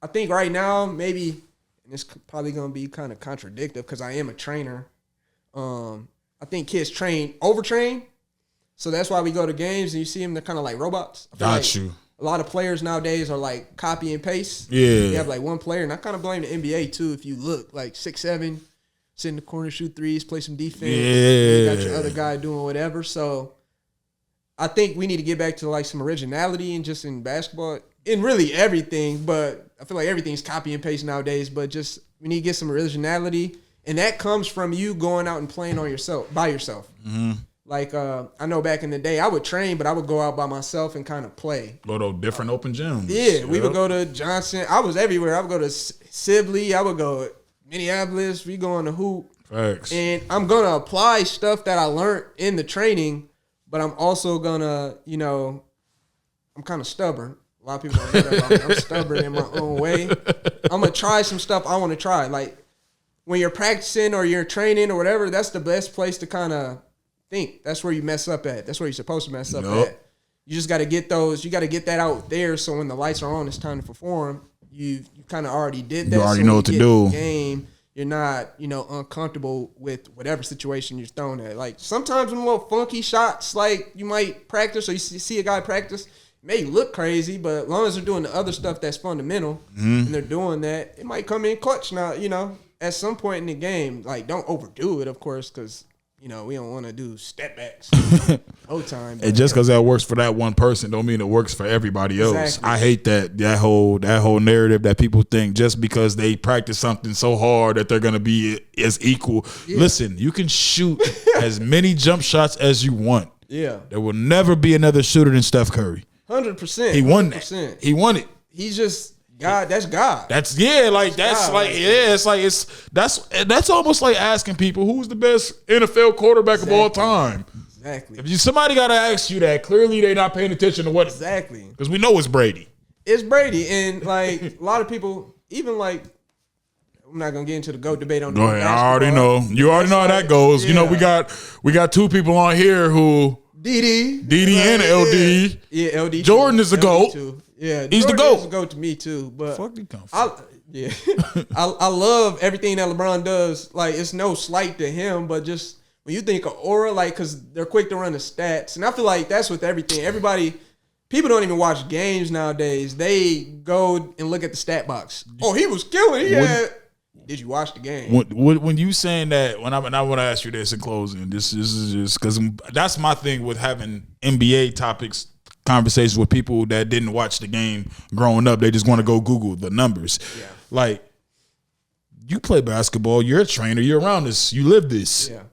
I think right now, maybe, and it's probably going to be kind of contradictory because I am a trainer. I think kids overtrain. So that's why we go to games and you see them, they're kind of like robots. Got you. A lot of players nowadays are like copy and paste. Yeah. You have like one player, and I kind of blame the NBA too. If you look like 6'7", sit in the corner, shoot threes, play some defense. You got your other guy doing whatever. So I think we need to get back to like some originality and just in basketball, in really everything. But I feel like everything's copy and paste nowadays. But just we need to get some originality, and that comes from you going out and playing by yourself. Like, I know back in the day, I would train, but I would go out by myself and kind of play. Go to different open gyms. Yeah, we would go to Johnson. I was everywhere. I would go to Sibley. I would go Minneapolis. We go on the hoop. Facts. And I'm going to apply stuff that I learned in the training, but I'm also going to, I'm kind of stubborn. A lot of people don't know that about me. I'm stubborn in my own way. I'm going to try some stuff I want to try. Like, when you're practicing or you're training or whatever, that's the best place to kind of think. That's where you mess up at. That's where you're supposed to mess up at. You just got to get you got to get that out there so when the lights are on, it's time to perform. You kind of already did that. You already so know what to do. Game, you're not, uncomfortable with whatever situation you're thrown at. Like sometimes when little funky shots, like you might practice or you see a guy practice, it may look crazy, but as long as they're doing the other stuff that's fundamental and they're doing that, it might come in clutch now, at some point in the game. Like don't overdo it, of course, because we don't want to do step backs no time. And just because that works for that one person don't mean it works for everybody else. Exactly. I hate that whole narrative that people think just because they practice something so hard that they're going to be as equal. Yeah. Listen, you can shoot as many jump shots as you want. Yeah. There will never be another shooter than Steph Curry. 100%. He won 100%. that. He won it. He's just God. That's God. That's almost like asking people who's the best NFL quarterback of all time. Exactly. If somebody got to ask you that, clearly they're not paying attention to what exactly, because we know it's Brady. It's Brady, and like a lot of people, even like I'm not gonna get into the GOAT debate on. Go ahead. I already know. You already know how that goes. Yeah. We got two people on here who DD and LD. Yeah, LD. Jordan is the GOAT. Too. Yeah, he's Jordan the GOAT. Is the GOAT to me too. But fuck you come I love everything that LeBron does. Like it's no slight to him, but just when you think of aura, like because they're quick to run the stats, and I feel like that's with everything. People don't even watch games nowadays. They go and look at the stat box. Oh, he was killing. Did you watch the game? When you saying that, and I want to ask you this in closing. This is just because that's my thing with having NBA topics. Conversations with people that didn't watch the game growing up. They just want to go Google the numbers. Yeah. Like, you play basketball. You're a trainer. You're around this. You live this. Yeah.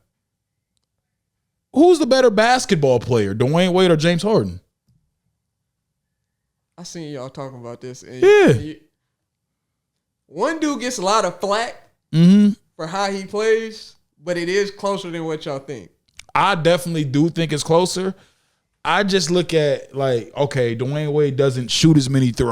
Who's the better basketball player, Dwayne Wade or James Harden? I seen y'all talking about this. And Yeah. One dude gets a lot of flack for how he plays, but it is closer than what y'all think. I definitely do think it's closer. I just look at like, okay, Dwayne Wade doesn't shoot as many he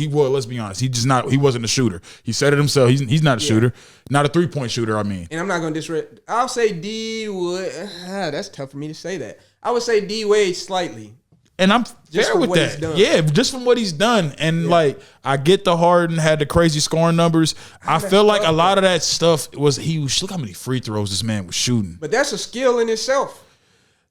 was. Let's be honest, he wasn't a shooter. He said it himself. He's not a shooter, not a 3-point shooter. I mean, and I'm not gonna disrespect. I'll say D Wood. That's tough for me to say that. I would say D Wade slightly. and I'm Just fair from with what he's that. done. Yeah, just from what he's done, and like I get the Harden had the crazy scoring numbers. I feel like a lot of that stuff was look how many free throws this man was shooting. But that's a skill in itself.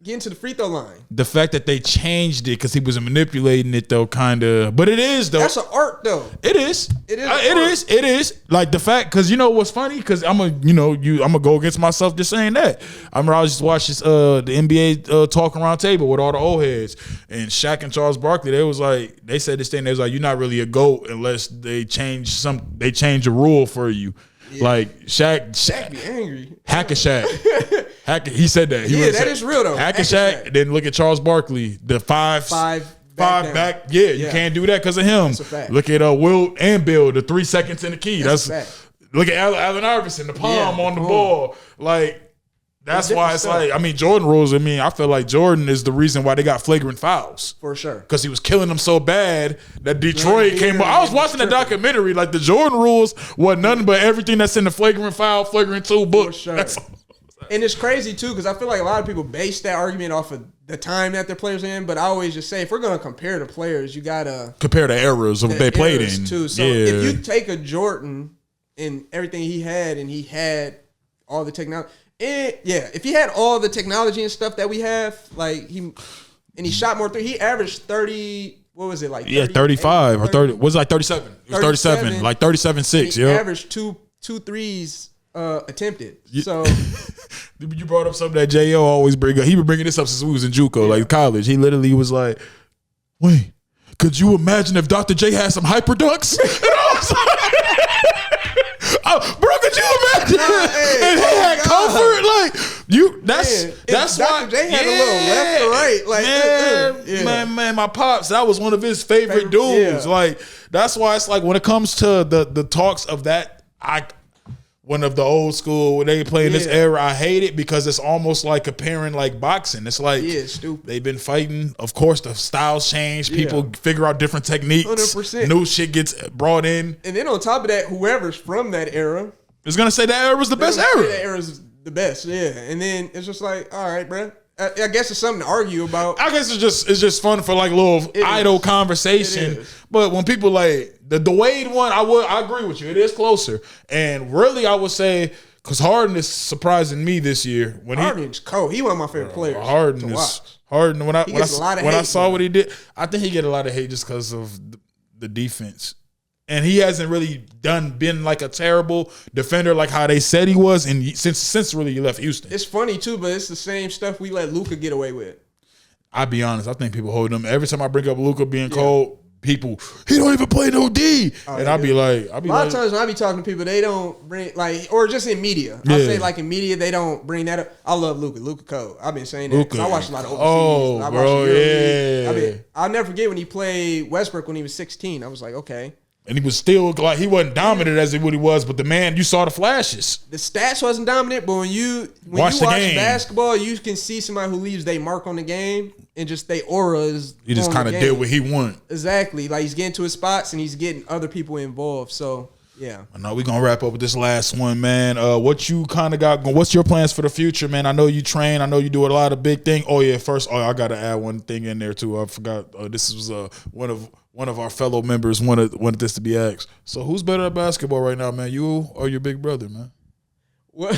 Getting to the free throw line. The fact that they changed it because he was manipulating it though, kind of. But it is though. That's an art though. It is. It is It art. is. It is. Like the fact, because you know what's funny? Because I'm gonna go against myself just saying that. I remember I was just watching the NBA talking round table with all the old heads and Shaq and Charles Barkley. They said this thing. They was like, you're not really a GOAT unless they change a rule for you. Yeah. Like Shaq be angry. Hack a Shaq. He said that. That is real though. Hack a Shaq. Then look at Charles Barkley, the five back. Yeah, you can't do that because of him. That's a fact. Look at Wilt and Bill, the 3 seconds in the key. That's a fact. Look at Allen Iverson, the palm on the ball. Like that's why it's like, I mean, Jordan rules. I feel like Jordan is the reason why they got flagrant fouls. For sure. Because he was killing them so bad that Detroit came up. I was watching the documentary, like the Jordan rules was nothing but everything that's in the flagrant foul, flagrant 2 book. For sure. That's all. And it's crazy too, because I feel like a lot of people base that argument off of the time that their players are in. But I always just say, if we're gonna compare the players, you gotta compare the eras of what they played in too. So if you take a Jordan and everything he had, and he had all the technology, if he had all the technology and stuff that we have, like he shot more three, he averaged 30. What was it like? 35 or 30. Was it like 37? It was 37, like 37-6. He Yeah, averaged two threes attempted. So you brought up something that Jo always bring up. He been bringing this up since we was in JUCO, like college. He literally was like, "Wait, could you imagine if Dr. J had some hyper dunks?" And I was like, "Bro, could you imagine?" And he had comfort, like that's why Dr. J had a little left or right, like man, my pops, that was one of his favorite dudes. Yeah. Like that's why it's like when it comes to the talks of that, one of the old school when they play in this era, I hate it because it's almost like comparing like boxing. It's like stupid. They've been fighting. Of course, the styles change. People figure out different techniques. 100%. New shit gets brought in. And then on top of that, whoever's from that era is gonna say that era was the best era. That era's the best, And then it's just like, all right, bro. I guess it's something to argue about. I guess it's just fun for like a little idle conversation. But when people like the Wade one, I agree with you. It is closer, and really I would say because Harden is surprising me this year. Harden's cold. He one of my favorite players. Harden when I saw hate, what he did, I think he get a lot of hate just because of the defense. And he hasn't really been like a terrible defender like how they said he was, and since really he left Houston. It's funny too, but it's the same stuff we let Luka get away with. I'll be honest, I think people hold him. Every time I bring up Luka being cold, people, he don't even play no D. I'll be like, a lot of times when I be talking to people, they don't bring or just in media. I'll say like in media, they don't bring that up. I love Luka. Luka cold. I've been saying that because I watch a lot of overseas. I watch I'll never forget when he played Westbrook when he was 16. I was like, okay. And he was still like he wasn't dominant as what he was, but the man, you saw the flashes. The stats wasn't dominant, but when you watch basketball, you can see somebody who leaves their mark on the game and just their aura is. He just kind of did what he wanted. Exactly, like he's getting to his spots and he's getting other people involved. So yeah, I know we're gonna wrap up with this last one, man. What you kind of got? What's your plans for the future, man? I know you train. I know you do a lot of big things. Oh yeah, I gotta add one thing in there too. I forgot. This was one of our fellow members wanted this to be asked. So who's better at basketball right now, man? You or your big brother, man? Well,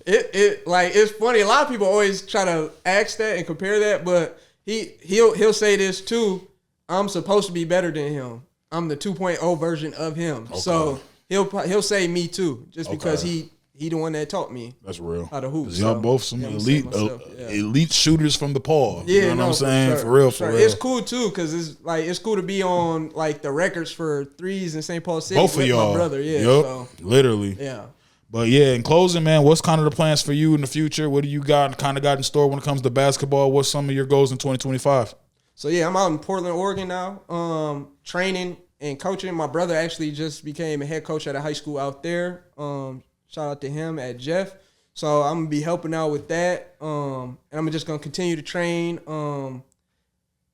it's funny. A lot of people always try to ask that and compare that, but he'll say this too. I'm supposed to be better than him. I'm the 2.0 version of him. Okay. So he'll say me too, just because he the one that taught me. That's real. How to hoop. Y'all both some elite shooters from the paw. Yeah, you know what I'm saying? For real. It's cool too, because it's cool to be on like the records for threes in St. Paul City. Both of y'all. My brother, Yep. So, literally. Yeah. But yeah, in closing, man, what's kind of the plans for you in the future? What do you got in store when it comes to basketball? What's some of your goals in 2025? So yeah, I'm out in Portland, Oregon now, training and coaching. My brother actually just became a head coach at a high school out there. Shout out to him at Jeff. So I'm gonna be helping out with that, and I'm just gonna continue to train.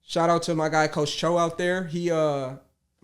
Shout out to my guy Coach Cho out there. I'm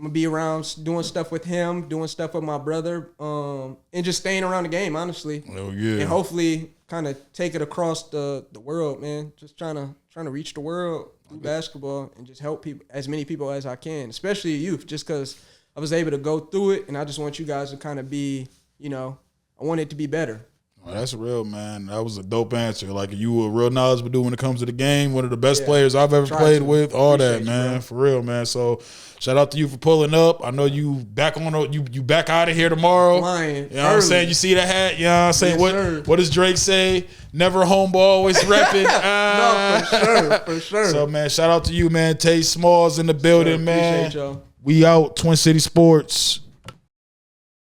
gonna be around doing stuff with him, doing stuff with my brother, and just staying around the game, honestly. Oh yeah. And hopefully, kind of take it across the world, man. Just trying to reach the world through basketball and just help people, as many people as I can, especially youth. Just because I was able to go through it, and I just want you guys to kind of be, I want it to be better. Well, that's real, man. That was a dope answer. Like, you were real knowledgeable dude when it comes to the game. One of the best players I've ever played with. All that, man. You, for real, man. So, shout out to you for pulling up. I know you back on. You back out of here tomorrow. Flying you know what I'm saying? You see the hat? You know what I'm saying? Yes, what does Drake say? Never humble, always repping. No, for sure. So, man, shout out to you, man. Tay Smalls in the building, man. Appreciate y'all. We out. Twin City Sports.